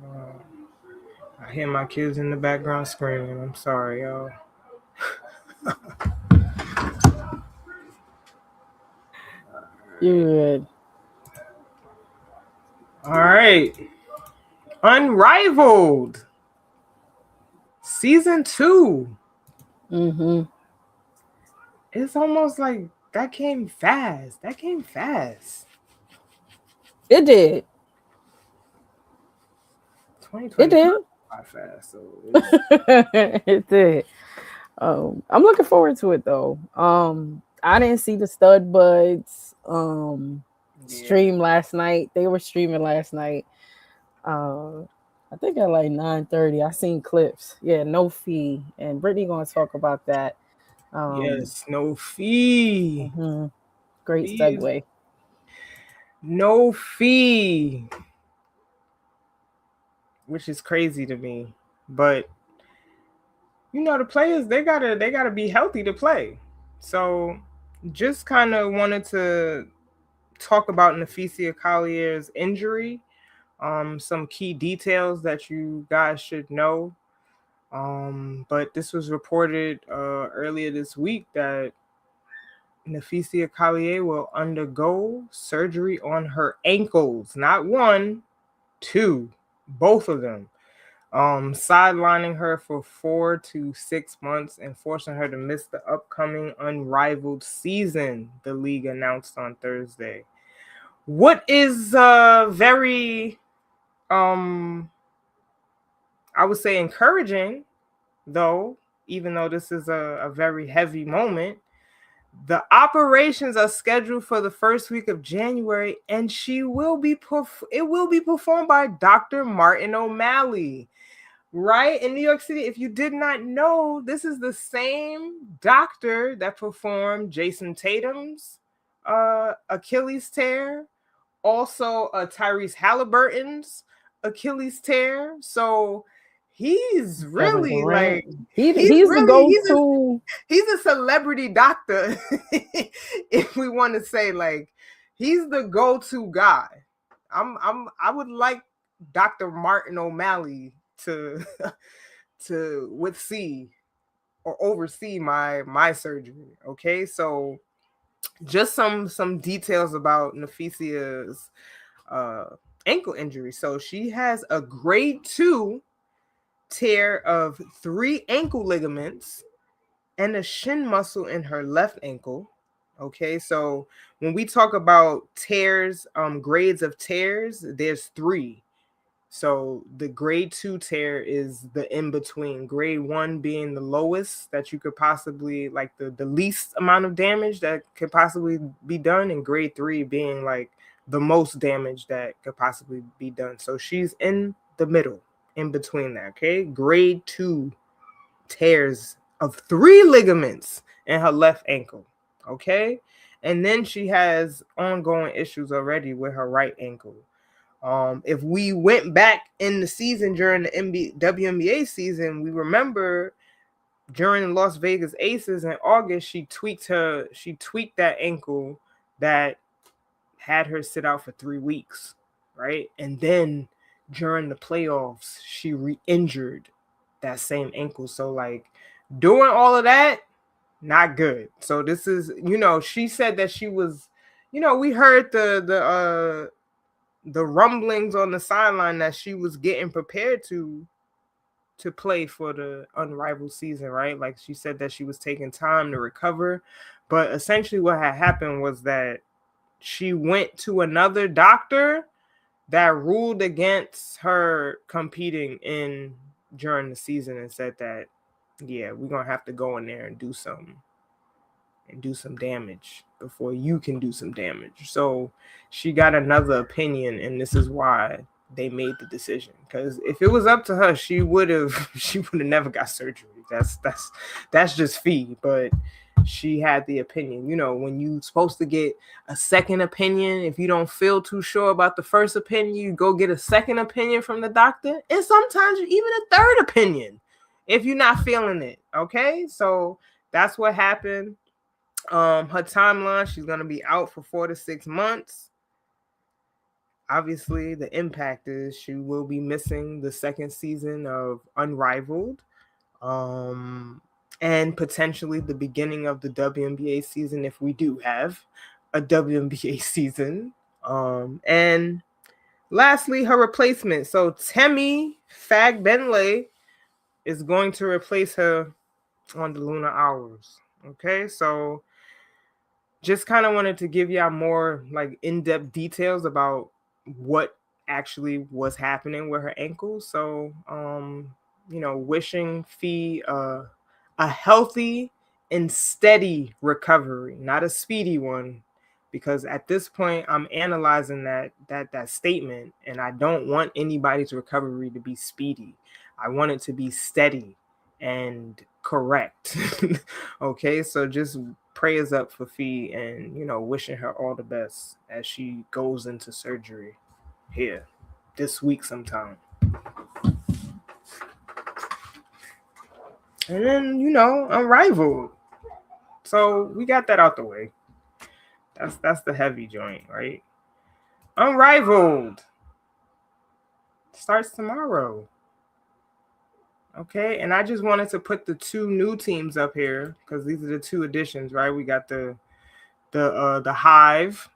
B: Uh, I hear my kids in the background screaming. I'm sorry, y'all.
A: You good?
B: All right. Unrivaled season 2.
A: Mm-hmm.
B: It's almost like that came fast. That came fast.
A: It did.
B: 2020
A: It did.
B: fast. So it's
A: It did. I'm looking forward to it though. I didn't see the Stud Buds
B: yeah.
A: stream last night. They were streaming last night. Uh, I think at like 9:30. I seen clips. Yeah, no fee, and Brittany gonna talk about that.
B: Yes, no fee.
A: Mhm. Great
B: Fees,
A: segue.
B: no fee, which is crazy to me. But the players they gotta be healthy to play. So just kind of wanted to talk about Nafisia Collier's injury. Some key details that you guys should know. But this was reported earlier this week that Nafisia Collier will undergo surgery on her ankles. Not one, two, both of them. Sidelining her for 4 to 6 months and forcing her to miss the upcoming unrivaled season, the league announced on Thursday. What is very, I would say, encouraging, though, even though this is a very heavy moment. The operations are scheduled for the first week of January, and it will be performed by Dr. Martin O'Malley, right in New York City. If you did not know, this is the same doctor that performed Jason Tatum's Achilles tear, also Tyrese Halliburton's Achilles tear. So he's
A: Kevin
B: really
A: Durant.
B: like
A: He's the go-to.
B: he's a celebrity doctor. If we want to say, like, he's the go-to guy. I would like Dr. Martin O'Malley to oversee my surgery. Okay, so just some details about Nafisia's uh ankle injury. So she has a grade 2 tear of 3 ankle ligaments and a shin muscle in her left ankle. Okay, so when we talk about tears, grades of tears, there's 3. So the grade 2 tear is the in between. Grade 1 being the lowest that you could possibly, like, the least amount of damage that could possibly be done, and grade 3 being like the most damage that could possibly be done. So she's in the middle, in between that. Okay, grade 2 tears of 3 ligaments in her left ankle. Okay, and then she has ongoing issues already with her right ankle. If we went back in the season during the WNBA season, we remember during the Las Vegas Aces in August, she tweaked that ankle that had her sit out for 3 weeks, right? And then during the playoffs, she re-injured that same ankle. So, like, doing all of that, not good. So this is, she said that she was, we heard the rumblings on the sideline that she was getting prepared to play for the unrivaled season, right? Like, she said that she was taking time to recover, but essentially what had happened was that she went to another doctor that ruled against her competing in during the season and said that, yeah, we're gonna have to go in there and do some damage before you can do some damage. So she got another opinion, and this is why they made the decision. Because if it was up to her, she would have never got surgery. That's just fee. But she had the opinion. You know, when you're supposed to get a second opinion, if you don't feel too sure about the first opinion, you go get a second opinion from the doctor, and sometimes even a third opinion if you're not feeling it. Okay, so that's what happened. Her timeline, she's gonna be out for 4 to 6 months. Obviously, the impact is she will be missing the second season of UnRivaled, and potentially the beginning of the WNBA season if we do have a WNBA season. And lastly, her replacement. So Temi Fagbenle is going to replace her on the Lunar Hours. Okay, so just kind of wanted to give y'all more like in-depth details about what actually was happening with her ankle. So wishing Fee a healthy and steady recovery, not a speedy one, because at this point I'm analyzing that statement, and I don't want anybody's recovery to be speedy. I want it to be steady and correct. Okay, so just prayers up for Fee, and wishing her all the best as she goes into surgery here this week sometime. And then UnRivaled. So we got that out the way. That's the heavy joint, right? UnRivaled starts tomorrow. Okay, and I just wanted to put the two new teams up here because these are the two additions, right? We got the Hive.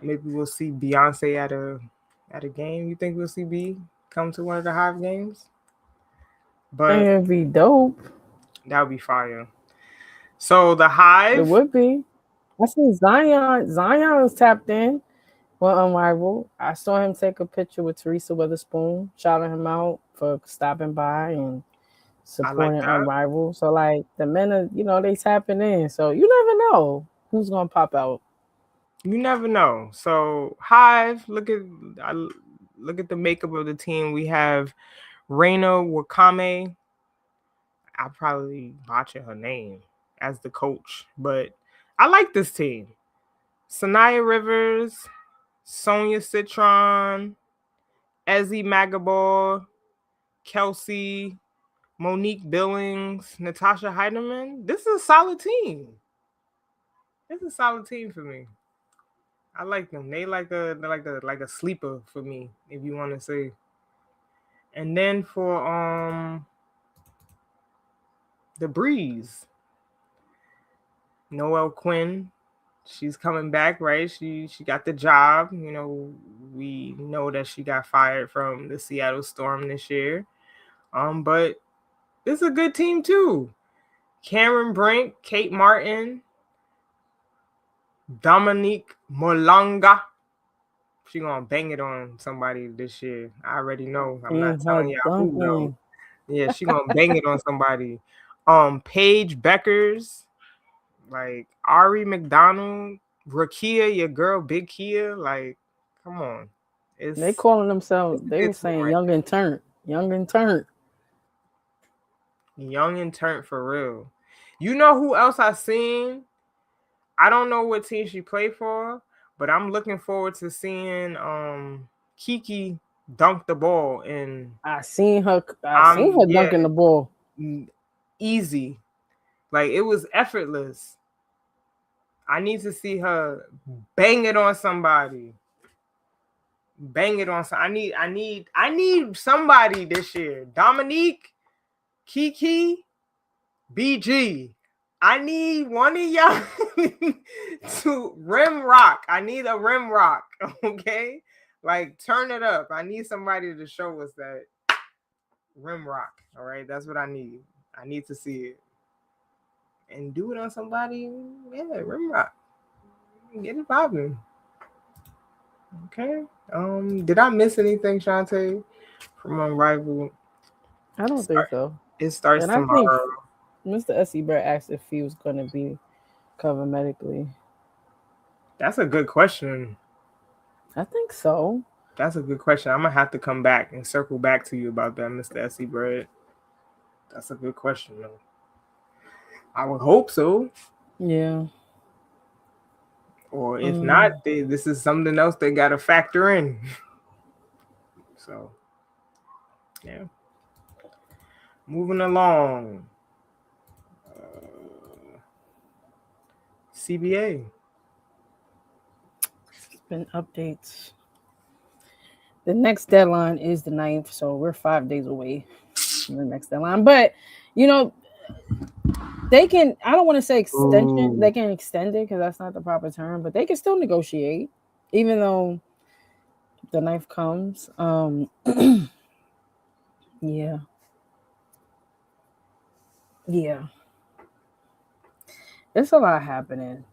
B: Maybe we'll see Beyonce at a game. You think we'll see B come to one of the Hive games? But
A: it'd be dope.
B: That would be fire. So the Hive.
A: It would be. I see Zion. Zion was tapped in. Well, UnRivaled. I saw him take a picture with Teresa Witherspoon, shouting him out for stopping by and supporting UnRivaled. So, like, the men are, they tapping in. So, you never know who's going to pop out.
B: You never know. So, Hive, look at the makeup of the team. We have Reina Wakame. I'll probably botch her name as the coach, but I like this team. Sanaya Rivers, Sonia Citron, Ezzy Magabor, Kelsey, Monique Billings, Natasha Heidemann. This is a solid team. It's a solid team for me. I like them. They're like a sleeper for me, if you want to say. And then for the Breeze, Noelle Quinn, she's coming back, right? She got the job. We know that she got fired from the Seattle Storm this year. But it's a good team too. Cameron Brink, Kate Martin, Dominique Molanga. She gonna bang it on somebody this year. I already know. I'm not telling you who though. Yeah, she gonna bang it on somebody. Paige Beckers, like Ari McDonald, Rakia, your girl Big Kia. Like, come on.
A: They calling themselves. They were saying young and turnt. Young and turnt.
B: Young and turnt for real. You know who else I seen? I don't know what team she played for, but I'm looking forward to seeing Kiki dunk the ball. And
A: I seen her dunking the ball.
B: Easy. Like, it was effortless. I need to see her bang it on somebody. Bang it on some. I need somebody this year. Dominique, Kiki, BG. I need one of y'all to rim rock. I need a rim rock, okay? Like, turn it up. I need somebody to show us that rim rock, all right? That's what I need. I need to see it. And do it on somebody, yeah, rim rock. Get it popping. Okay. Did I miss anything, Chantee, from UnRivaled?
A: I don't think so.
B: It starts tomorrow.
A: I think Mr. S.E. Brett asked if he was going to be covered medically.
B: That's a good question.
A: I think so.
B: That's a good question. I'm going to have to come back and circle back to you about that, Mr. S.E. Brett. That's a good question, though. I would hope so.
A: Yeah.
B: Or if not, this is something else they got to factor in. So, yeah. Moving along. CBA.
A: It's been updates. The next deadline is the 9th, so we're 5 days away from the next deadline. But, you know, they can, I don't want to say extension, they can extend it because that's not the proper term, but they can still negotiate, even though the 9th comes. Yeah. Yeah. It's a lot happening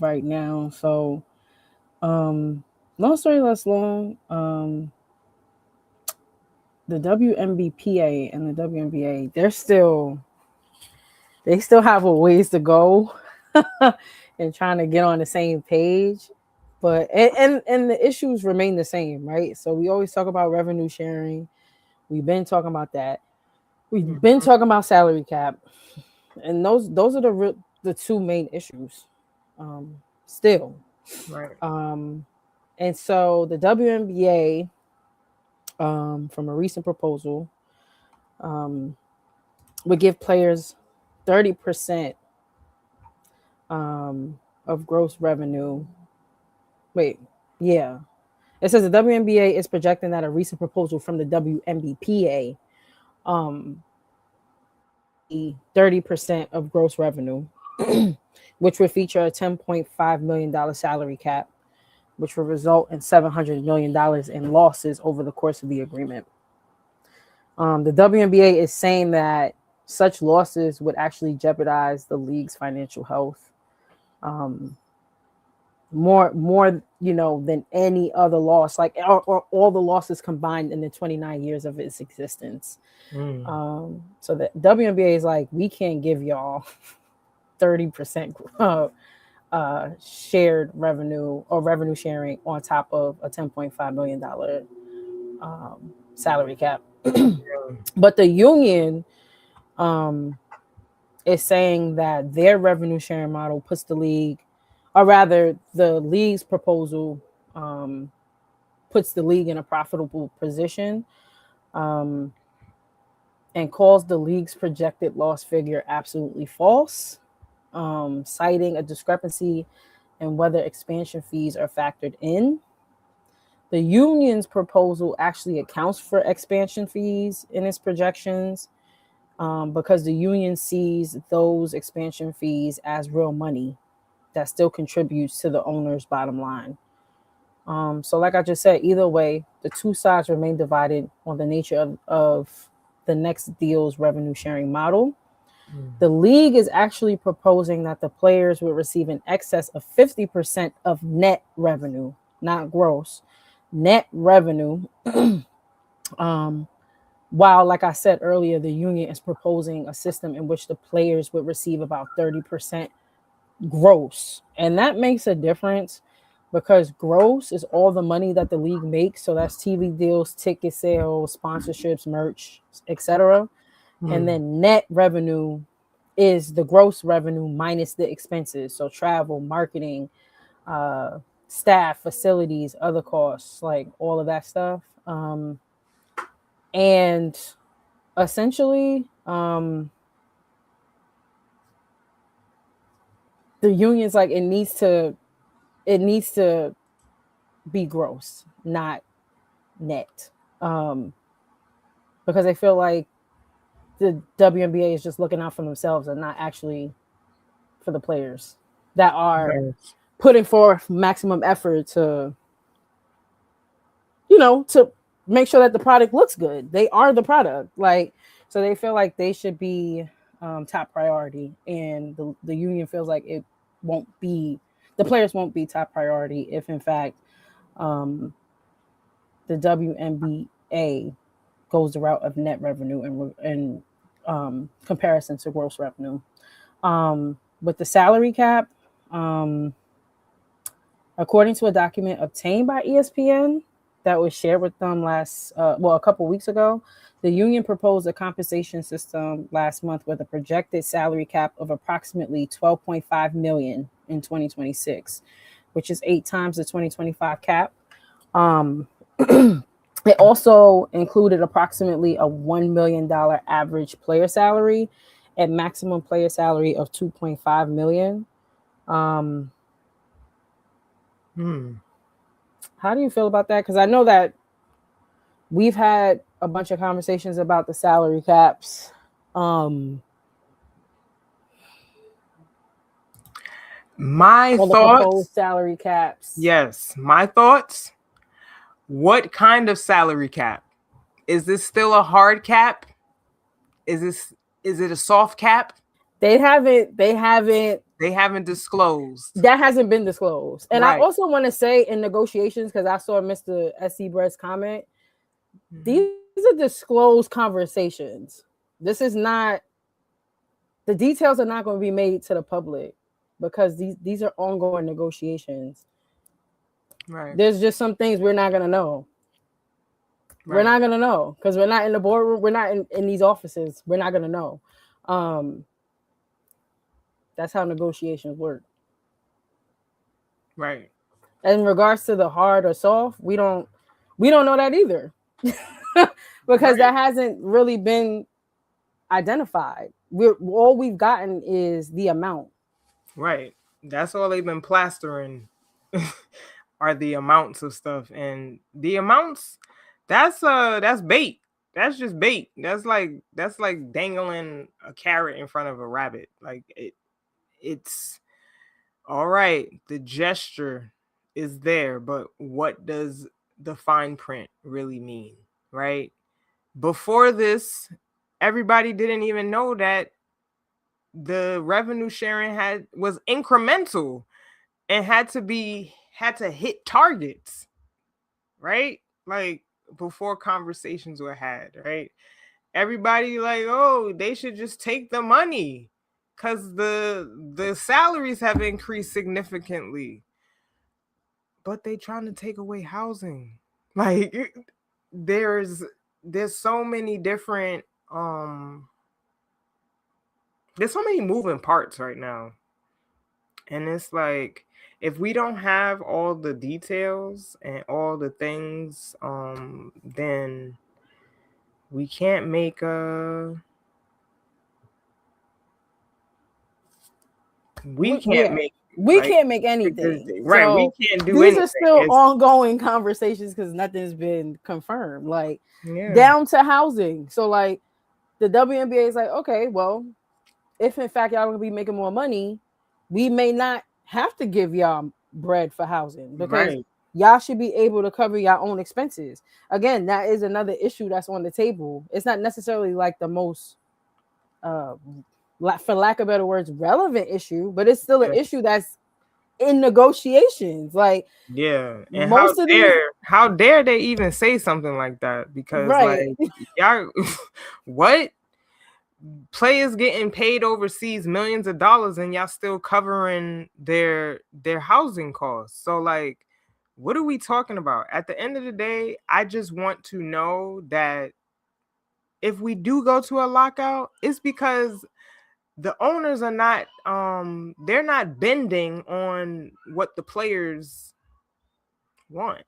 A: right now. So, long story less long, the WNBPA and the WNBA, they still have a ways to go and trying to get on the same page. But and the issues remain the same, right? So we always talk about revenue sharing. We've been talking about that. We've been talking about salary cap, and those are the two main issues. Still,
B: Right.
A: And so the WNBA, from a recent proposal, would give players 30% of gross revenue. Wait, yeah. It says the WNBA is projecting that a recent proposal from the WNBPA, 30% of gross revenue, which would feature a $10.5 million salary cap, which would result in $700 million in losses over the course of the agreement. The WNBA is saying that such losses would actually jeopardize the league's financial health. More than any other loss, like or all the losses combined in the 29 years of its existence. So the WNBA is like, we can't give y'all 30% shared revenue or revenue sharing on top of a $10.5 million salary cap. But the union is saying that their revenue sharing model puts the league, or rather the league's proposal puts the league in a profitable position, and calls the league's projected loss figure absolutely false, citing a discrepancy in whether expansion fees are factored in. The union's proposal actually accounts for expansion fees in its projections, because the union sees those expansion fees as real money that still contributes to the owner's bottom line. So like I just said, either way, the two sides remain divided on the nature of the next deal's revenue sharing model. The league is actually proposing that the players would receive in excess of 50% of net revenue, not gross, net revenue. While, like I said earlier, the union is proposing a system in which the players would receive about 30% gross. And that makes a difference because gross is all the money that the league makes. So that's TV deals, ticket sales, sponsorships, merch, etc. And then net revenue is the gross revenue minus the expenses. So travel, marketing, staff, facilities, other costs, like all of that stuff. And essentially, the union's like, it needs to be gross, not net, because they feel like the WNBA is just looking out for themselves and not actually for the players that are putting forth maximum effort to make sure that the product looks good. They are the product, like, so they feel like they should be top priority, and the union feels like the players won't be top priority if in fact the WNBA goes the route of net revenue in comparison to gross revenue. With the salary cap, according to a document obtained by ESPN, that was shared with them a couple weeks ago, the union proposed a compensation system last month with a projected salary cap of approximately 12.5 million in 2026, which is 8 times the 2025 cap. It also included approximately a $1 million average player salary and maximum player salary of 2.5 million. How do you feel about that? Because I know that we've had a bunch of conversations about the salary caps.
B: My
A: or the
B: thoughts.
A: proposed salary caps.
B: Yes, my thoughts. What kind of salary cap? Is this still a hard cap? Is it a soft cap?
A: They haven't
B: disclosed.
A: That hasn't been disclosed. And
B: right.
A: I also want to say in negotiations, because I saw Mr. SC Brett's comment, these are disclosed conversations. This is not, the details are not going to be made to the public because these are ongoing negotiations.
B: Right.
A: There's just some things we're not going to know. Right. We're not going to know because we're not in the boardroom. We're not in these offices. We're not going to know. That's how negotiations work.
B: Right.
A: In regards to the hard or soft, we don't know that either. Because that hasn't really been identified. All we've gotten is the amount.
B: Right. That's all they've been plastering are the amounts of stuff. And the amounts, that's bait. That's just bait. That's like dangling a carrot in front of a rabbit. Like it's all right. The gesture is there, but what does the fine print really mean? Right? Before this, everybody didn't even know that the revenue sharing was incremental and had to hit targets, right? Like before conversations were had, right? Everybody like, oh, they should just take the money because the salaries have increased significantly, but they trying to take away housing. Like there's so many different there's so many moving parts right now. And it's like, if we don't have all the details and all the things, then we can't make we can't make
A: anything.
B: Right. So we can't do anything.
A: These are still ongoing conversations because nothing's been confirmed. Like down to housing. So like the WNBA is like, okay, well, if in fact y'all gonna be making more money, we may not have to give y'all bread for housing because y'all should be able to cover your own expenses. Again, that is another issue that's on the table. It's not necessarily like the most, for lack of better words, relevant issue, but it's still an issue that's in negotiations. Like,
B: and how dare they even say something like that? Because like y'all, what? Players getting paid overseas millions of dollars and y'all still covering their housing costs. So like, what are we talking about? At the end of the day, I just want to know that if we do go to a lockout, it's because the owners are not they're not bending on what the players want.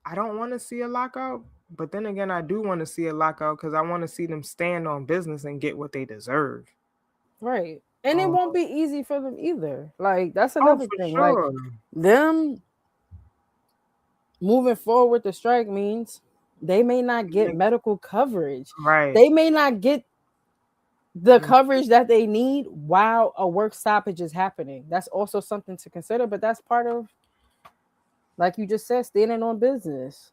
B: I don't want to see a lockout, but then again, I do want to see a lockout because I want to see them stand on business and get what they deserve.
A: Right. And it won't be easy for them either. Like, that's another thing. Sure. Like, them moving forward with the strike means they may not get medical coverage.
B: Right.
A: They may not get the coverage that they need while a work stoppage is happening. That's also something to consider, but that's part of, like you just said, standing on business.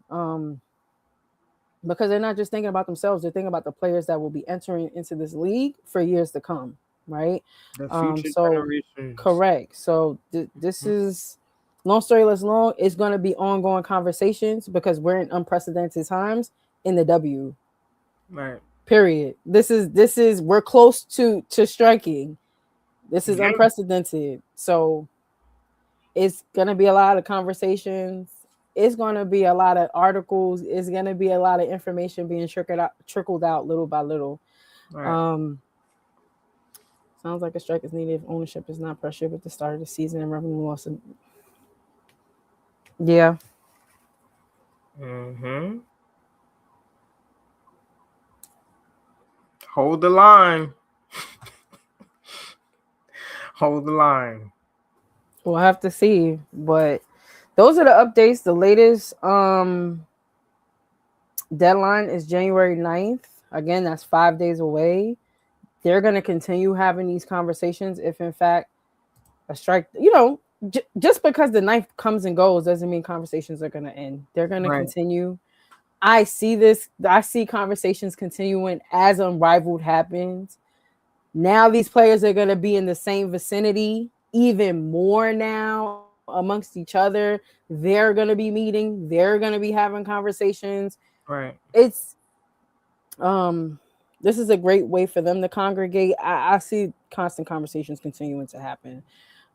A: Because they're not just thinking about themselves, they're thinking about the players that will be entering into this league for years to come, right?
B: The future generations.
A: Correct. So this is, long story less long, it's going to be ongoing conversations because we're in unprecedented times in the W.
B: Right.
A: Period. This is we're close to striking. This is unprecedented. So it's going to be a lot of conversations. it's going to be a lot of articles. It's going to be a lot of information being trickled out little by little.
B: Right.
A: Sounds like a strike is needed if ownership is not pressured with the start of the season and revenue loss. Yeah.
B: Mm-hmm. Hold the line. Hold the line.
A: We'll have to see. But those are the updates. The latest deadline is January 9th. Again, that's 5 days away. They're going to continue having these conversations if, in fact, a strike, just because the 9th comes and goes doesn't mean conversations are going to end. They're going to continue. I see conversations continuing as Unrivaled happens. Now these players are going to be in the same vicinity even more now amongst each other. They're going to be meeting. They're going to be having conversations.
B: Right.
A: It's this is a great way for them to congregate. I see constant conversations continuing to happen.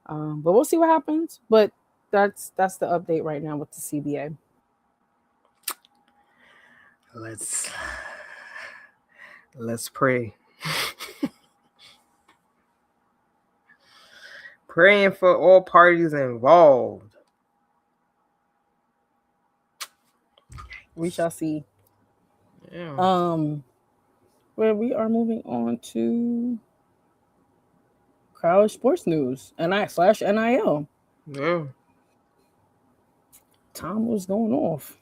A: But we'll see what happens. But that's the update right now with the CBA.
B: Let's pray. Praying for all parties involved.
A: We shall see.
B: Yeah.
A: Where we are moving on to college sports news and NIL.
B: Yeah.
A: Tom was going off.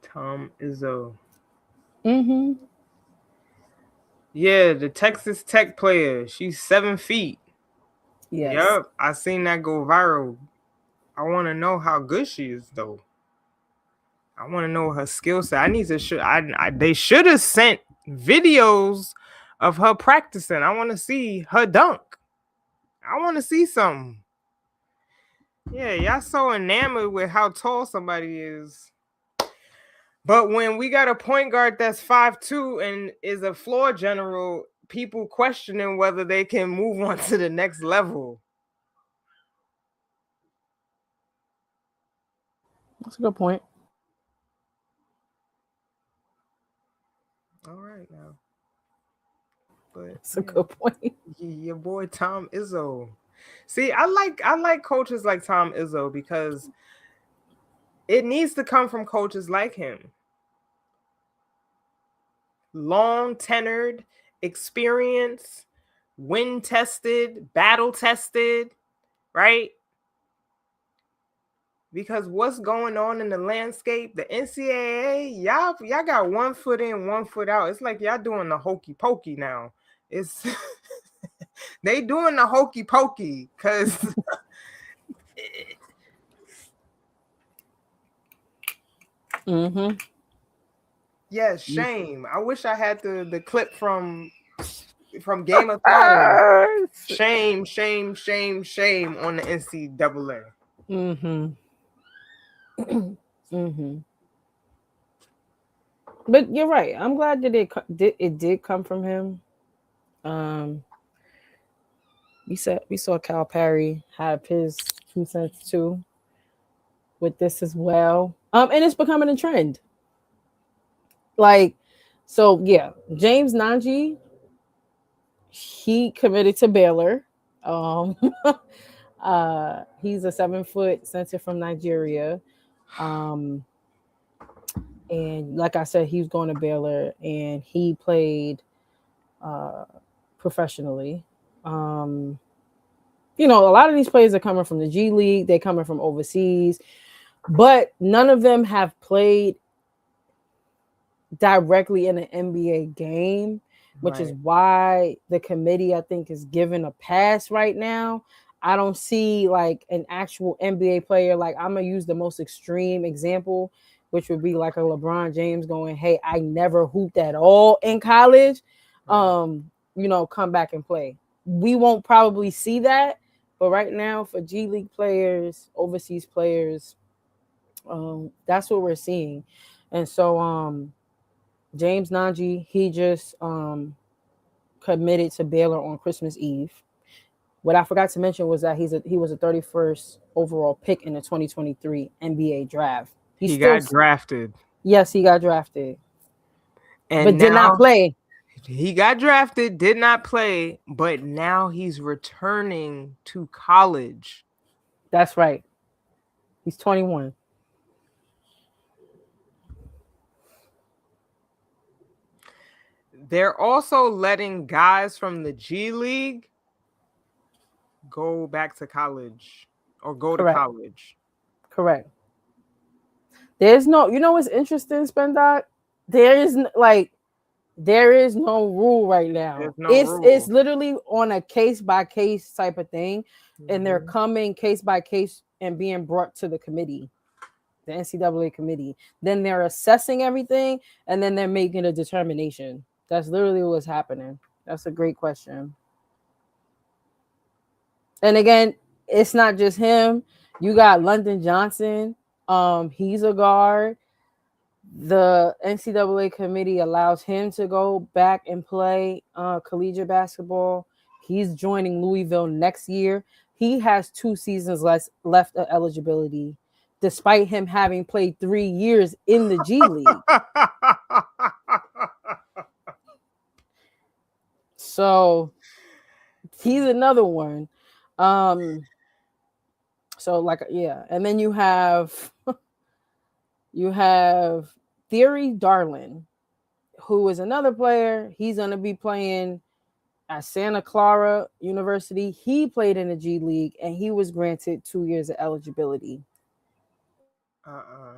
B: Tom Izzo.
A: Mm-hmm.
B: Yeah, the Texas Tech player. She's 7 feet.
A: Yes.
B: Yep, I seen that go viral. I want to know how good she is, though. I want to know her skill set. I need to. They should have sent videos of her practicing. I want to see her dunk. I want to see something. Yeah, y'all so enamored with how tall somebody is. But when we got a point guard that's 5'2" and is a floor general, people questioning whether they can move on to the next level.
A: That's a good point.
B: All right now. But
A: that's a good point.
B: Your boy Tom Izzo. See, I like coaches like Tom Izzo because it needs to come from coaches like him. Long tenured, experience, win tested, battle tested, right? Because what's going on in the landscape, the NCAA, y'all got 1 foot in, 1 foot out. It's like y'all doing the hokey pokey now. It's they doing the hokey pokey because
A: mm-hmm.
B: Yes, shame. I wish I had the clip from Game of Thrones. Shame, shame, shame, shame on the NCAA.
A: Mm-hmm. mm-hmm. But you're right. I'm glad that it did come from him. We saw Calipari have his 2 cents too with this as well. And it's becoming a trend. Like, so yeah, James Nanji, he committed to Baylor. He's a 7-foot center from Nigeria. And like I said, he was going to Baylor and he played professionally. A lot of these players are coming from the G League, they're coming from overseas, but none of them have played directly in an NBA game, which is why the committee, I think, is given a pass right now. I don't see like an actual NBA player. Like, I'm going to use the most extreme example, which would be like a LeBron James going, hey, I never hooped at all in college. Come back and play. We won't probably see that. But right now, for G League players, overseas players, that's what we're seeing. And so James Nanji, he just committed to Baylor on Christmas Eve, What I forgot to mention was that he was a 31st overall pick in the 2023 NBA draft. He's
B: He
A: still
B: got drafted.
A: Yes, he got drafted, but
B: And
A: did not
B: now
A: play.
B: he got drafted, did not play, but now he's returning to college.
A: That's right. He's 21.
B: They're also letting guys from the G League go back to college or go to
A: Correct.
B: college.
A: Correct. There's no, you know what's interesting, Spendoc? There is no rule right now.
B: There's no
A: It's
B: rule.
A: literally on a case by case type of thing, and they're
B: Mhm.
A: coming case by case and being brought to the committee, the NCAA committee. Then they're assessing everything, and then they're making a determination. That's literally what's happening. That's a great question. And again, it's not just him. You got London Johnson. He's a guard. The NCAA committee allows him to go back and play collegiate basketball. He's joining Louisville next year. He has 2 seasons left of eligibility, despite him having played 3 years in the G League. So he's another one. So like, yeah, and then you have Theory Darlin, who is another player. He's going to be playing at Santa Clara University. He played in the G League, and he was granted 2 years of eligibility.
B: uh-uh.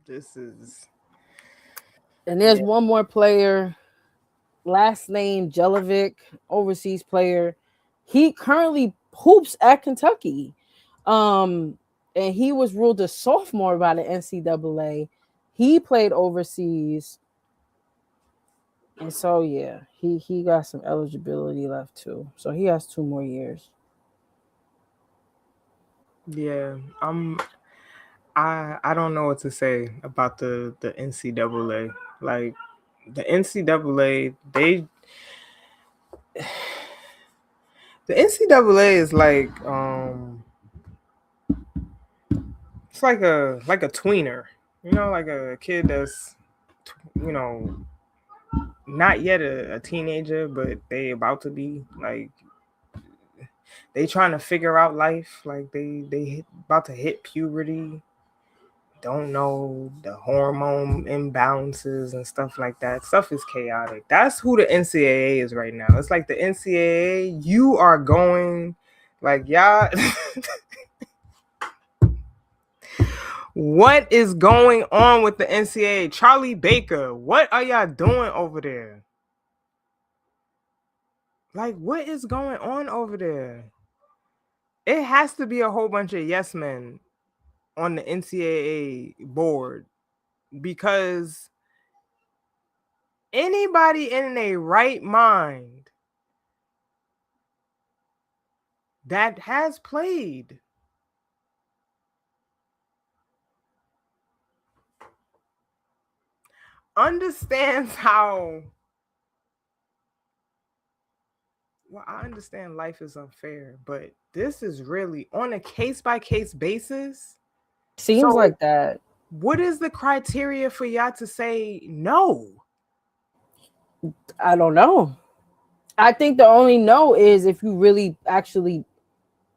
B: This is
A: And there's one more player, last name Jelovic, overseas player. He currently hoops at Kentucky. And he was ruled a sophomore by the NCAA. He played overseas. And so yeah, he got some eligibility left too. So he has 2 more years.
B: yeah. I don't know what to say about the NCAA. Like the NCAA, the NCAA is like it's like a tweener, like a kid that's you know not yet a teenager, but they about to be. Like they trying to figure out life. Like they about to hit puberty. Don't know the hormone imbalances and stuff like that. Stuff is chaotic. That's who the NCAA is right now. It's like the NCAA. You are going like y'all. What is going on with the NCAA? Charlie Baker, what are y'all doing over there? Like, what is going on over there? It has to be a whole bunch of yes men on the NCAA board, because anybody in a right mind that has played understands how. Well, I understand life is unfair, but this is really on a case by case basis.
A: Seems
B: So,
A: like that.
B: what is the criteria for y'all to say no?
A: I don't know. I think the only no is if you really actually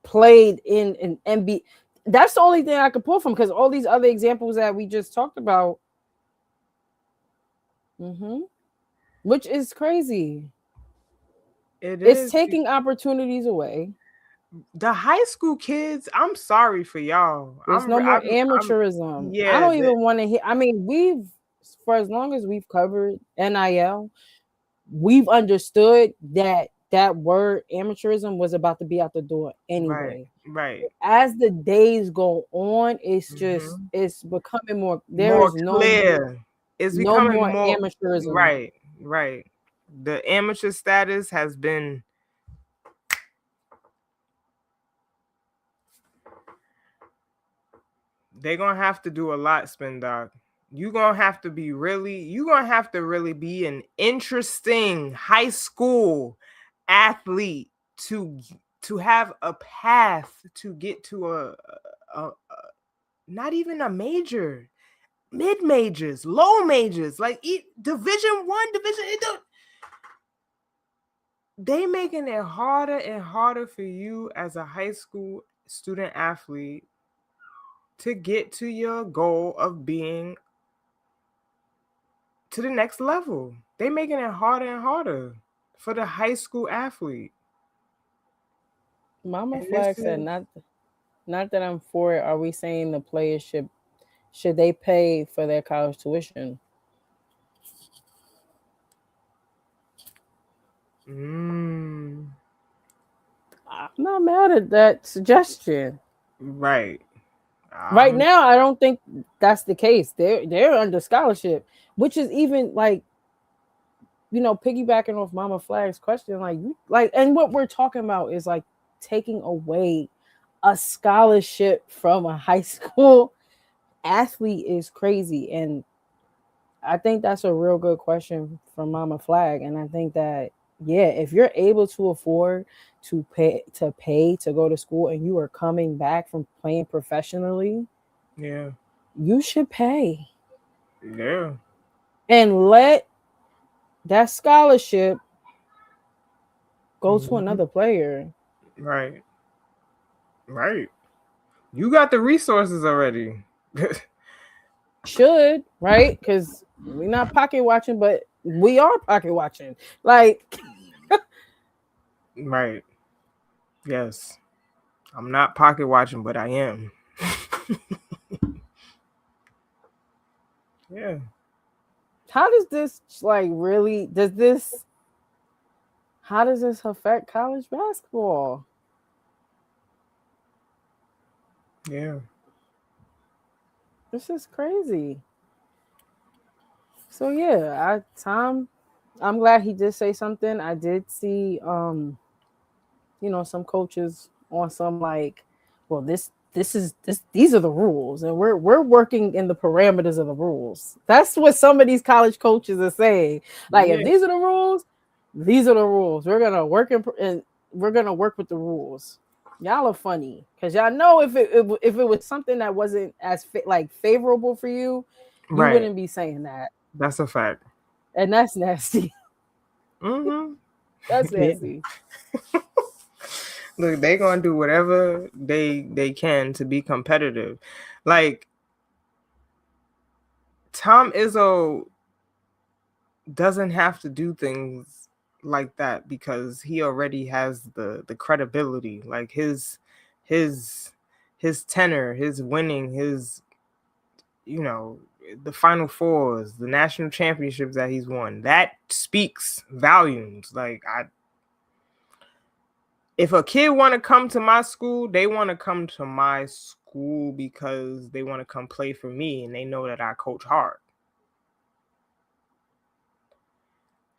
A: played in an NBA. That's the only thing I could pull from, because all these other examples that we just talked about, which is crazy. It's taking opportunities away.
B: The high school kids, I'm sorry for y'all.
A: There's no more amateurism.
B: Yeah,
A: I don't even want to hear. I mean, for as long as we've covered NIL, we've understood that word amateurism was about to be out the door anyway.
B: Right.
A: As the days go on, it's just it's becoming more. There is no
B: clear. It's becoming
A: more
B: more
A: amateurism.
B: Right. The amateur status has been. They're gonna have to do a lot, Spindoc. You're gonna have to really be an interesting high school athlete to to have a path to get to a not even a major, mid majors, low majors, like Division 1, Division. They making it harder and harder for you as a high school student athlete to get to your goal of being to the next level. They making it harder and harder for the high school athlete.
A: Mama Flag said, not that I'm for it. Are we saying the players should they pay for their college tuition? I'm not mad at that suggestion.
B: Right.
A: Right now, I don't think that's the case. They're under scholarship, which is even like, piggybacking off Mama Flag's question, and what we're talking about is like taking away a scholarship from a high school athlete is crazy. And I think that's a real good question from Mama Flag. And I think that, yeah, if you're able to afford to pay to go to school and you are coming back from playing professionally,
B: yeah,
A: you should pay.
B: Yeah.
A: And let that scholarship go to another player.
B: Right. Right. You got the resources already.
A: Should, right? Because we're not pocket watching, but we are pocket watching. Like,
B: right. Yes. I'm not pocket watching, but I am. Yeah.
A: How does this how does this affect college basketball?
B: Yeah.
A: This is crazy. So yeah, I'm glad he did say something. I did see some coaches on some like, well, these are the rules, and we're working in the parameters of the rules. That's what some of these college coaches are saying. Like, if these are the rules, these are the rules. We're gonna work and we're gonna work with the rules. Y'all are funny because y'all know if it was something that wasn't as favorable for you, you wouldn't be saying that.
B: That's a fact.
A: And that's nasty.
B: Mm-hmm.
A: That's nasty.
B: Look, they gonna do whatever they can to be competitive. Like, Tom Izzo doesn't have to do things like that because he already has the credibility. Like his tenor, his winning, his the Final Fours, the national championships that he's won, that speaks volumes. Like, if a kid want to come to my school, they want to come to my school because they want to come play for me and they know that I coach hard.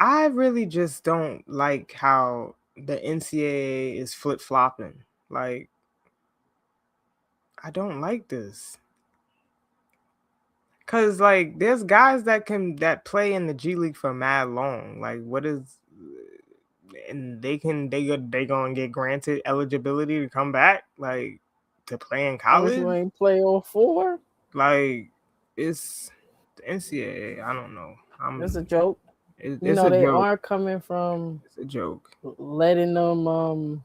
B: I really just don't like how the NCAA is flip-flopping. Like, I don't like this. Cause like there's guys that play in the G League for mad long. Like, and they gonna get granted eligibility to come back, like, to play in college.
A: You ain't play all 4.
B: Like, it's the NCAA. I don't know.
A: It's a joke.
B: It's
A: a they joke. Are coming from.
B: It's a joke.
A: Letting them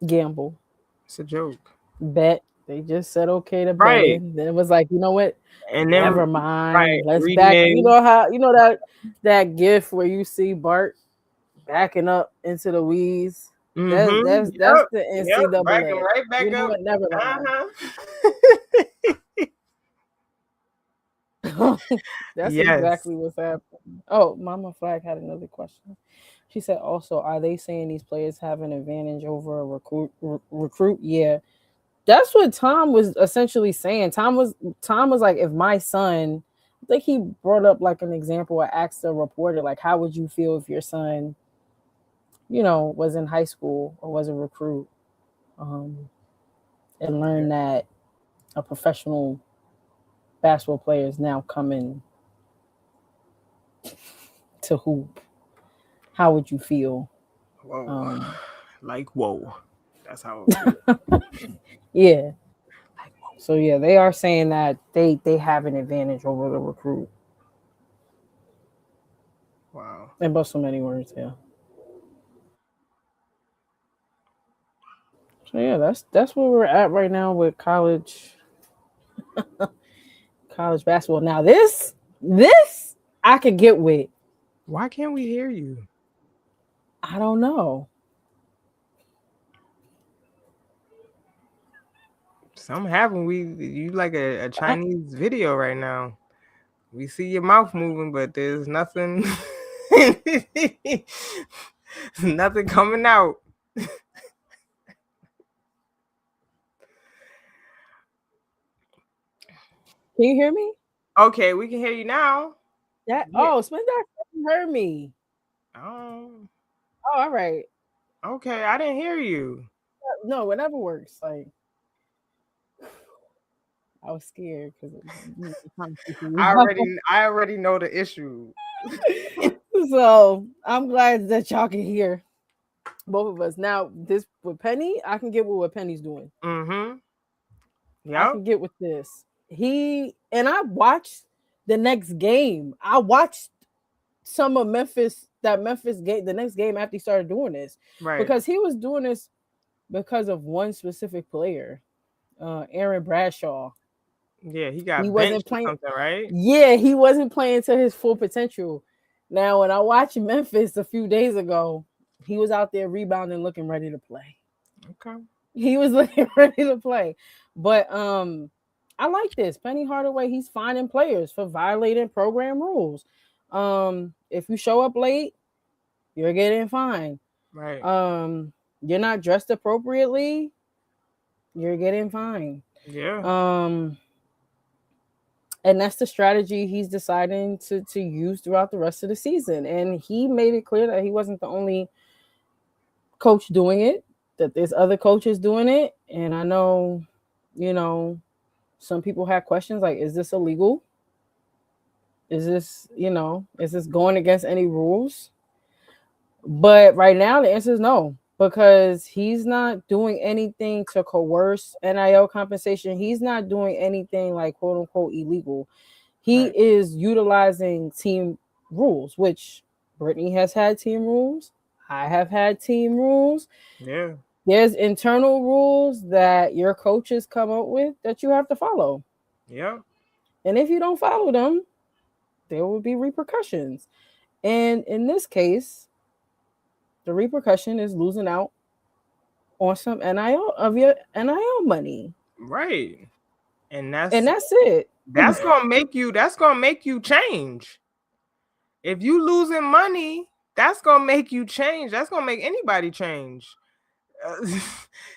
A: gamble.
B: It's a joke.
A: Bet. They just said okay to bet. Then it was like, you know what?
B: And then,
A: never mind. Let's back. You know how that gif where you see Bart backing up into the weeds.
B: Mm-hmm.
A: That's the NCAA.
B: Backing right back up.
A: What? Never mind. That's exactly what's happening. Oh, Mama Flag had another question. She said, also, are they saying these players have an advantage over a recruit? Yeah. That's what Tom was essentially saying. Tom was like, if my son, I think he brought up like an example or asked a reporter, like, how would you feel if your son, was in high school or was a recruit and learned that a professional basketball player is now coming to hoop? How would you feel?
B: Like, whoa. That's how it feels.
A: Yeah. So yeah, they are saying that they have an advantage over the recruit.
B: Wow.
A: In but so many words, yeah. So yeah, that's where we're at right now with college basketball. Now this I could get with.
B: Why can't we hear you?
A: I don't know.
B: Something happened. You like a Chinese video right now. We see your mouth moving, but there's nothing nothing coming out.
A: Can you hear me?
B: Okay, we can hear you now.
A: That
B: Yeah.
A: Spencer heard me.
B: Oh,
A: Oh, all right.
B: okay. I didn't hear you.
A: No, whatever works. Like I was scared because
B: I already know the issue.
A: so I'm glad that y'all can hear both of us. Now, this with Penny, I can get with what Penny's doing.
B: Mm-hmm.
A: I
B: Yep.
A: can get with this. I watched the next game. I watched some of Memphis game, the next game after he started doing this.
B: Right.
A: Because he was doing this because of one specific player, Aaron Bradshaw.
B: Yeah, he got
A: He
B: benched
A: wasn't playing,
B: or something, right?
A: yeah, he wasn't playing to his full potential. Now, when I watched Memphis a few days ago, he was out there rebounding, looking ready to play.
B: Okay.
A: He was looking ready to play. But I like this. Penny Hardaway, he's finding players for violating program rules. If you show up late, you're getting fined.
B: Right.
A: You're not dressed appropriately, you're getting fined.
B: Yeah.
A: And that's the strategy he's deciding to use throughout the rest of the season. And he made it clear that he wasn't the only coach doing it, that there's other coaches doing it. And I know, some people had questions like, is this illegal? Is this going against any rules? But right now the answer is no, because he's not doing anything to coerce NIL compensation. He's not doing anything like quote unquote illegal. He is utilizing team rules, which Brittany has had team rules. I have had team rules.
B: Yeah.
A: There's internal rules that your coaches come up with that you have to follow.
B: Yeah.
A: And if you don't follow them, there will be repercussions. And in this case, the repercussion is losing out on some NIL of your NIL money.
B: Right. And that's
A: it.
B: That's gonna make you change. If you losing money, that's gonna make you change. That's gonna make anybody change.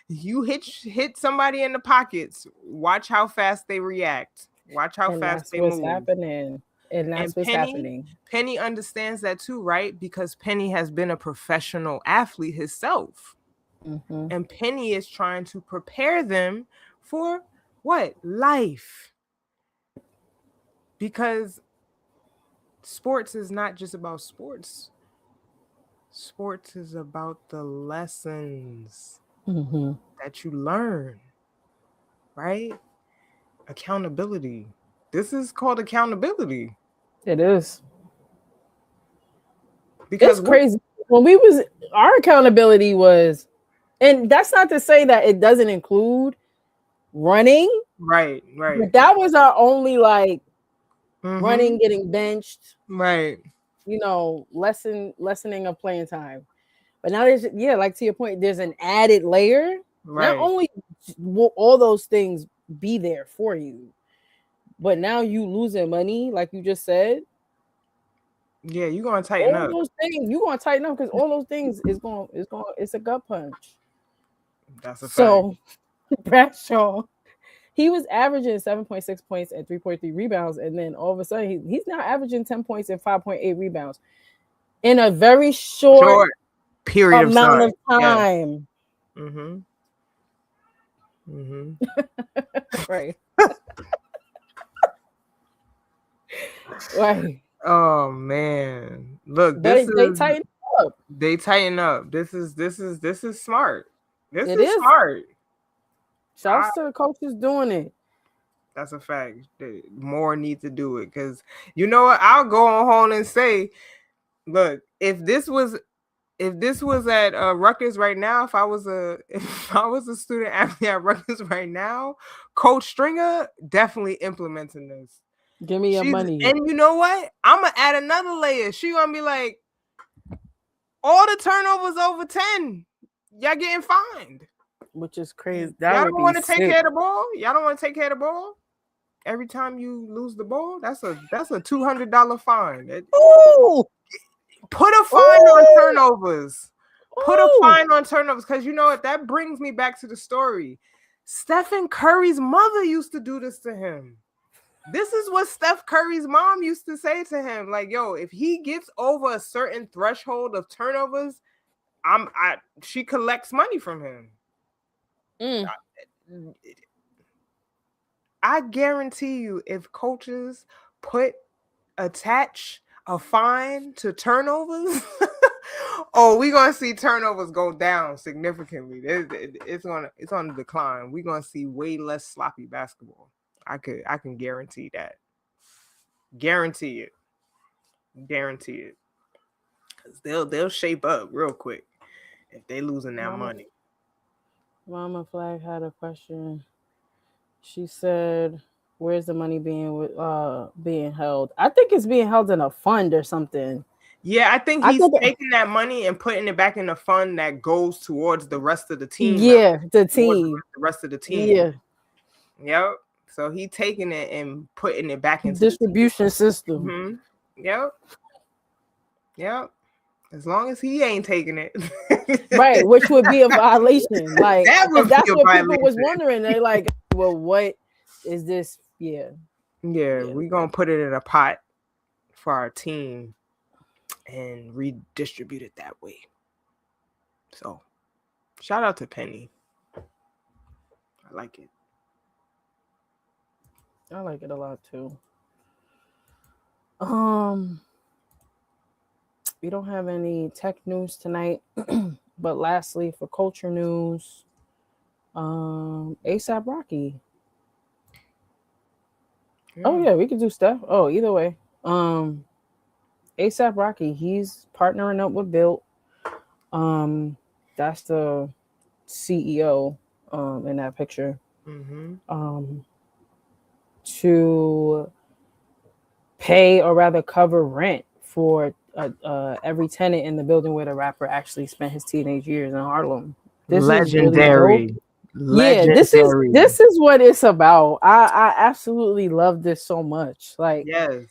B: You hit somebody in the pockets. Watch how fast they react. Watch how fast they move.
A: Happening. And that's what's happening.
B: Penny understands that too, right? Because Penny has been a professional athlete herself.
A: Mm-hmm.
B: And Penny is trying to prepare them for what? Life. Because sports is not just about sports. Sports is about the lessons that you learn, right? Accountability. This is called accountability.
A: It is.
B: Because
A: it's crazy. When our accountability was, and that's not to say that it doesn't include running.
B: Right.
A: But that was our only running, getting benched.
B: Right.
A: Lessening of playing time. But now there's, like to your point, there's an added layer.
B: Right.
A: Not only will all those things be there for you, but now you losing money, like you just said.
B: Yeah, you're gonna tighten up.
A: All those things you're gonna tighten up because all those things it's a gut punch.
B: That's a fact.
A: So Bradshaw, he was averaging 7.6 points and 3.3 rebounds, and then all of a sudden he's now averaging 10 points and 5.8 rebounds in a very short
B: period
A: amount of time.
B: Yeah.
A: Right. Right.
B: Oh man, look,
A: they tightened up.
B: They tighten up. This is smart. This
A: It
B: is
A: is.
B: smart.
A: Shouts to the coaches doing it.
B: That's a fact. More need to do it because you know what? I'll go on home and say, look, if this was at Rutgers right now, if I was a student athlete at Rutgers right now, Coach Stringer definitely implementing this.
A: Give me your money.
B: And you know what? I'm gonna add another layer. She gonna be like, all the turnovers over 10, y'all getting fined.
A: Which is crazy.
B: Y'all don't want to take care of the ball. Y'all don't want to take care of the ball. Every time you lose the ball, that's a $200 fine.
A: Ooh.
B: Put a fine on turnovers. Put a fine on turnovers because you know what? That brings me back to the story. Stephen Curry's mother used to do this to him. This is what Steph Curry's mom used to say to him. Like, yo, if he gets over a certain threshold of turnovers, she collects money from him. I guarantee you, if coaches attach a fine to turnovers, we're gonna see turnovers go down significantly. It's on the decline. We're gonna see way less sloppy basketball. I can guarantee that. Guarantee it. Because they'll shape up real quick if they losing that money.
A: Mama Flag had a question. She said, "Where's the money being held?" I think it's being held in a fund or something.
B: Yeah, I think he's taking that money and putting it back in a fund that goes towards the rest of the team.
A: Yeah, the team.
B: The rest of the team.
A: Yeah.
B: Yep. So he taking it and putting it back into
A: distribution system.
B: Mm-hmm. Yep. As long as he ain't taking it.
A: Right, which would be a violation. Like that's what people was wondering. They're like, well, what is this? Yeah,
B: we're gonna put it in a pot for our team and redistribute it that way. So shout out to Penny. I like it.
A: I like it a lot too. We don't have any tech news tonight, but lastly, for culture news, ASAP Rocky. Yeah. Oh yeah, we could do stuff. Oh, either way, ASAP Rocky, he's partnering up with Built. That's the CEO in that picture. To pay or rather cover rent for every tenant in the building where the rapper actually spent his teenage years in Harlem. This
B: Legendary.
A: Is really dope. Yeah, this is what it's about. I absolutely love this so much. Like,
B: yes,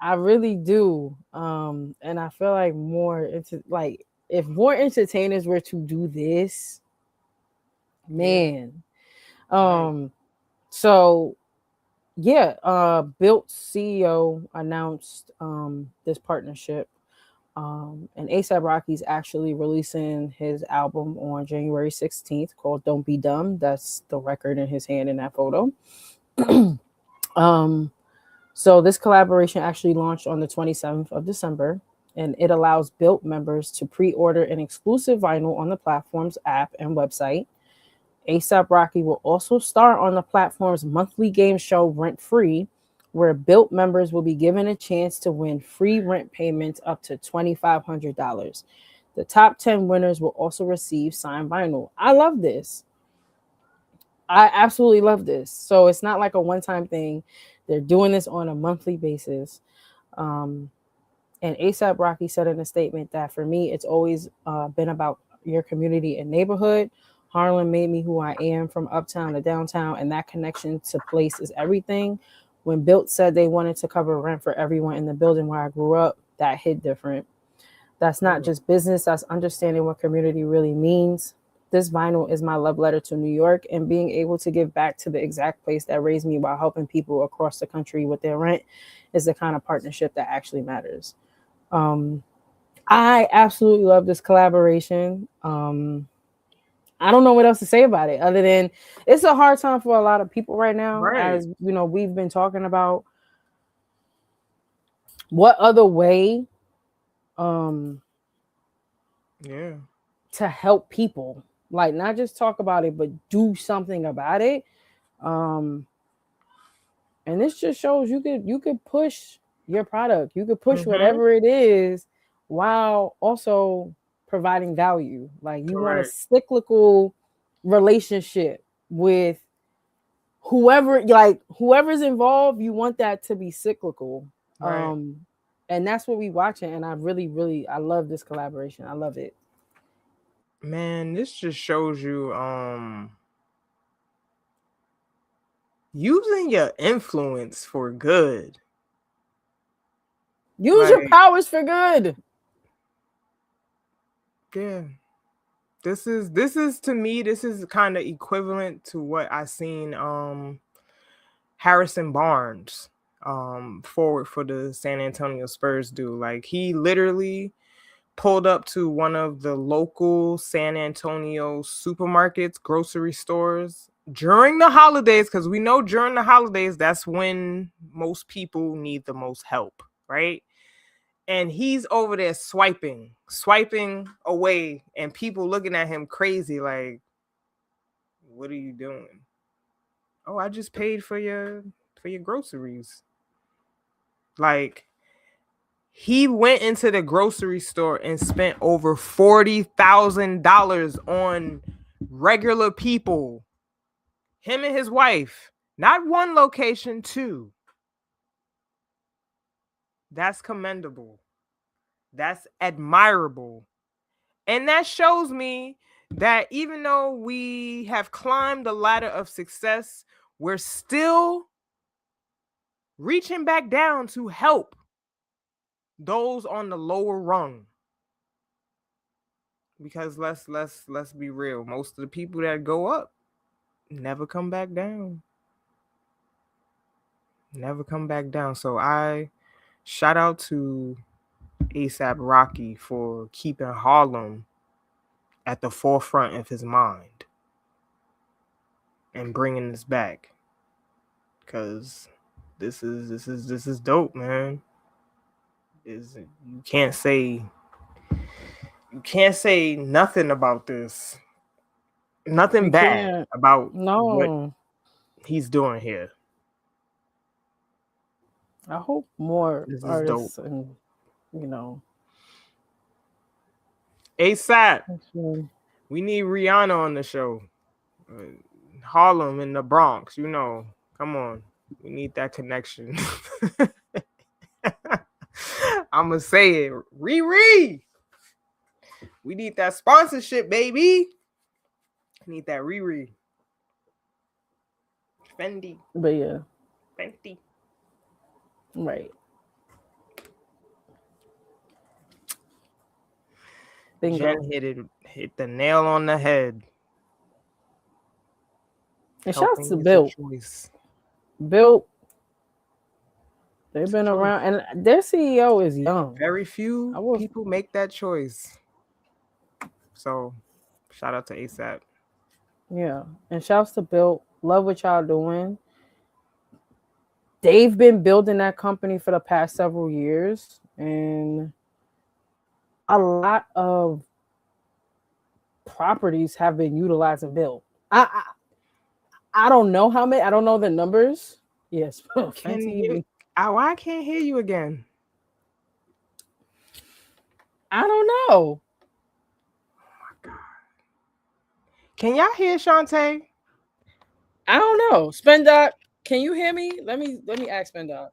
A: I really do. And I feel like if more entertainers were to do this, man. So Built CEO announced this partnership. And ASAP Rocky's actually releasing his album on January 16th called Don't Be Dumb. That's the record in his hand in that photo. So this collaboration actually launched on the 27th of December, and it allows Built members to pre-order an exclusive vinyl on the platform's app and website. ASAP Rocky will also star on the platform's monthly game show Rent Free, where Built members will be given a chance to win free rent payments up to $2,500. The top 10 winners will also receive signed vinyl. I love this. I absolutely love this. So it's not like a one-time thing. They're doing this on a monthly basis. And ASAP Rocky said in a statement that for me, it's always been about your community and neighborhood. Harlem made me who I am, from uptown to downtown, and that connection to place is everything. When Built said they wanted to cover rent for everyone in the building where I grew up, that hit different. That's not just business, that's understanding what community really means. This vinyl is my love letter to New York, and being able to give back to the exact place that raised me while helping people across the country with their rent is the kind of partnership that actually matters. I absolutely love this collaboration. I don't know what else to say about it other than it's a hard time for a lot of people right now. Right. As you know, we've been talking about what other way
B: Yeah.
A: to help people. Like not just talk about it, but do something about it. Um, and this just shows you could push your product. You could push
B: Mm-hmm.
A: whatever it is while also providing value. Like you want a
B: Correct.
A: cyclical relationship with whoever's involved, you want that to be cyclical.
B: Right.
A: And that's what we watching, and I really really I love this collaboration. I love it.
B: Man, this just shows you using your influence for good.
A: Use your
B: Like,
A: powers for good.
B: yeah. This is to me, this is kind of equivalent to what I seen Harrison Barnes forward for the San Antonio Spurs do. Like he literally pulled up to one of the local San Antonio supermarkets, grocery stores during the holidays, because we know during the holidays, that's when most people need the most help, right? And he's over there swiping away, and people looking at him crazy, like, what are you doing? Oh, I just paid for your groceries. Like, he went into the grocery store and spent over $40,000 on regular people. Him and his wife. Not one location, two. That's commendable. That's admirable. And that shows me that even though we have climbed the ladder of success, we're still reaching back down to help those on the lower rung. Because let's be real, most of the people that go up never come back down. Never come back down. So I shout out to ASAP Rocky for keeping Harlem at the forefront of his mind and bringing this back, because this is dope, man. You can't say nothing about this, nothing
A: You
B: bad
A: can't.
B: about what
A: No.
B: he's doing here.
A: I hope more
B: This is dope.
A: artists and you know.
B: ASAP,
A: Actually,
B: we need Rihanna on the show. Harlem in the Bronx, come on, we need that connection. I'ma say it, Riri. We need that sponsorship, baby. Need that Riri. Fendi.
A: but yeah,
B: Fenty.
A: right. Bingo.
B: Jen hit the nail on the head.
A: And shouts
B: Helping
A: to
B: is a
A: Built.
B: choice.
A: Built, they've
B: It's a
A: been
B: choice.
A: around, and their CEO is young.
B: Very few
A: I was,
B: people make that choice. So, shout out to ASAP.
A: yeah, and shouts to Built. Love what y'all doing. They've been building that company for the past several years, and a lot of properties have been utilized and built. I don't know how many. I don't know the numbers. Yes, Fenty.
B: Why I can't hear you again?
A: I don't know.
B: Can y'all hear Chantee?
A: I don't know. Spendot, can you hear me? Let me ask Spendot.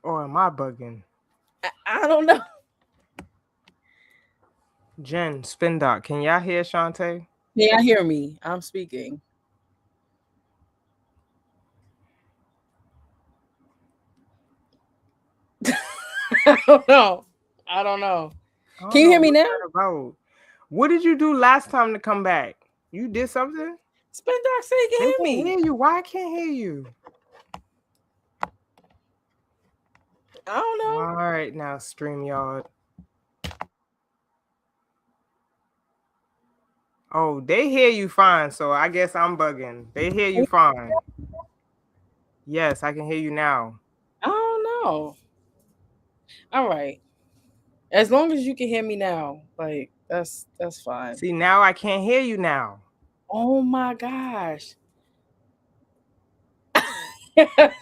B: Or am I bugging?
A: I don't know.
B: Jen, Spindoc, can y'all hear Chantee?
A: Yeah, I hear me. I'm speaking. I don't know. I don't know.
B: I don't
A: Can you
B: know
A: hear me
B: what
A: now?
B: that about. What did you do last time to come back? You did something?
A: Spendot, say you can
B: They
A: hear
B: can
A: me.
B: hear you. Why I can't hear you?
A: I don't know.
B: All right, now StreamYard. Oh, they hear you fine, so I guess I'm bugging. They hear you fine. Yes, I can hear you now.
A: I don't know. All right. As long as you can hear me now, like that's fine.
B: See, now I can't hear you now.
A: Oh my gosh.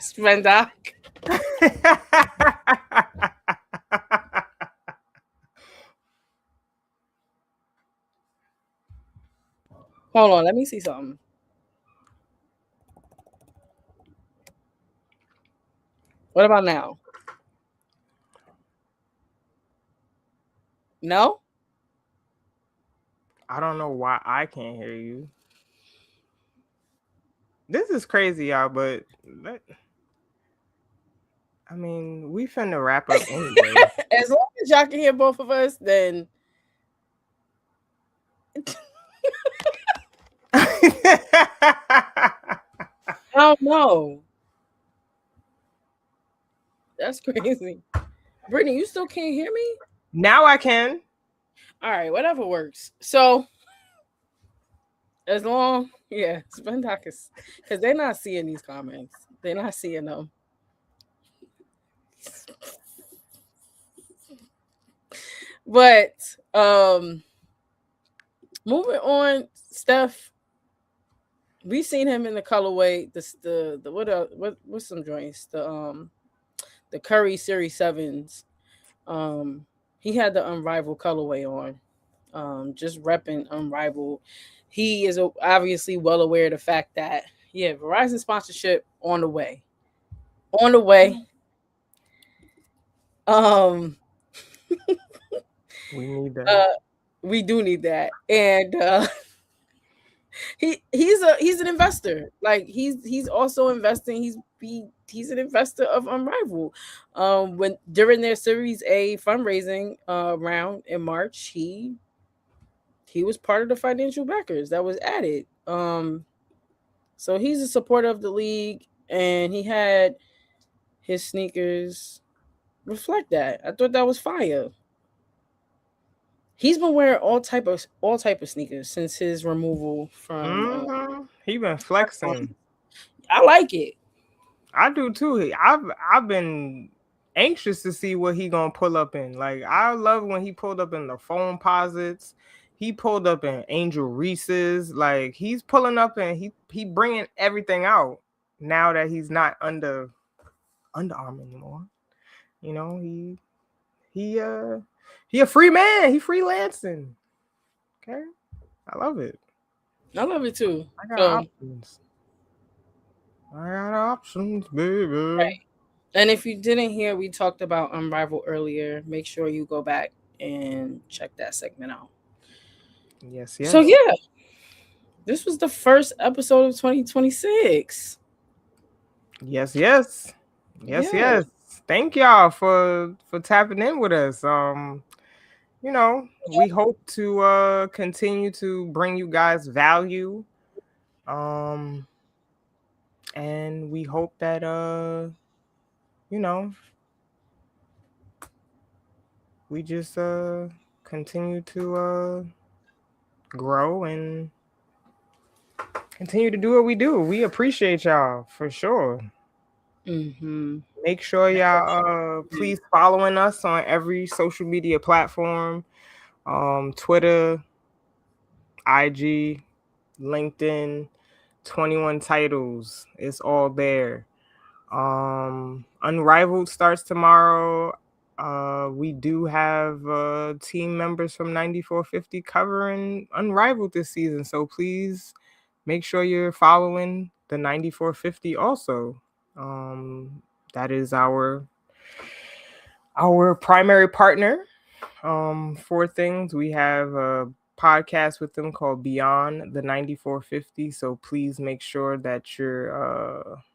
A: Spendoc. Hold on, let me see something. What about now? No?
B: I don't know why I can't hear you. This is crazy, y'all, but I mean, we finna wrap up anyway.
A: As long as y'all can hear both of us, then I don't know. That's crazy. Brittany, you still can't hear me?
B: Now I can.
A: All right, whatever works. So as long, yeah, Spendoc is because they're not seeing these comments. They're not seeing them. But moving on, Steph, we seen him in the colorway. What's some joints? The Curry Series 7s. He had the Unrivaled colorway on. Just repping Unrivaled. He is obviously well aware of the fact that Verizon sponsorship on the way. On the way.
B: We need that.
A: We do need that. And he's an investor. Like he's also investing. He's an investor of Unrivaled. When during their Series A fundraising round in March, he was part of the financial backers that was added. So he's a supporter of the league, and he had his sneakers reflect that. I thought that was fire. He's been wearing all type of sneakers since his removal from.
B: He been flexing.
A: I like it.
B: I do too. I've been anxious to see what he gonna pull up in. Like I love when he pulled up in the foam posits. He pulled up in Angel Reese's. Like he's pulling up and he bringing everything out now that he's not under Armour anymore. You know he a free man. He freelancing. Okay, I love it.
A: I love it too.
B: I got options. I got options, baby.
A: Right. And if you didn't hear, we talked about Unrivaled earlier. Make sure you go back and check that segment out.
B: Yes.
A: So yeah, this was the first episode of 2026.
B: Yes. Thank y'all for tapping in with us. We hope to continue to bring you guys value. And we hope that we just continue to grow and continue to do what we do. We appreciate y'all for sure.
A: Mm-hmm.
B: Make sure y'all please following us on every social media platform, Twitter, IG, LinkedIn, 21 Titles. It's all there. Unrivaled starts tomorrow. We do have team members from 9450 covering Unrivaled this season, so please make sure you're following the 9450 also. That is our primary partner for things. We have a podcast with them called Beyond the 9450, so please make sure that you're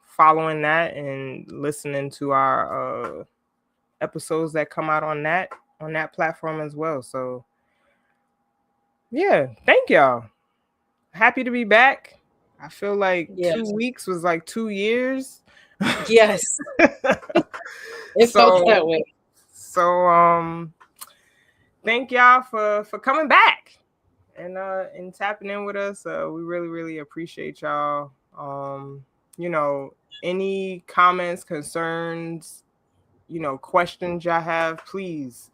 B: following that and listening to our episodes that come out on that platform as well. So yeah, thank y'all. Happy to be back. I feel like 2 weeks was like 2 years.
A: Yes. It felt that way.
B: So thank y'all for coming back and tapping in with us. We really, really appreciate y'all. Any comments, concerns, questions y'all have, please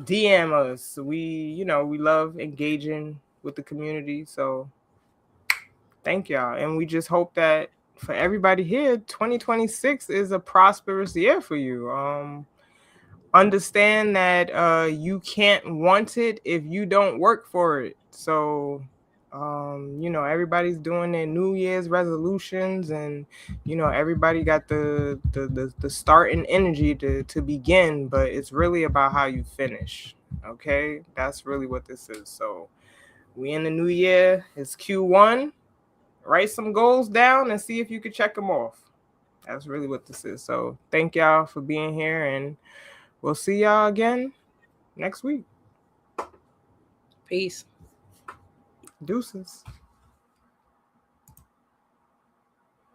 B: DM us. We love engaging with the community. So thank y'all. And we just hope that for everybody here, 2026 is a prosperous year for you. Understand that you can't want it if you don't work for it. So everybody's doing their New Year's resolutions, and everybody got the start and energy to begin, but it's really about how you finish. Okay, that's really what this is. So we in the new year. It's Q1. Write some goals down and see if you can check them off. That's really what this is. So thank y'all for being here, and we'll see y'all again next week.
A: Peace.
B: Deuces.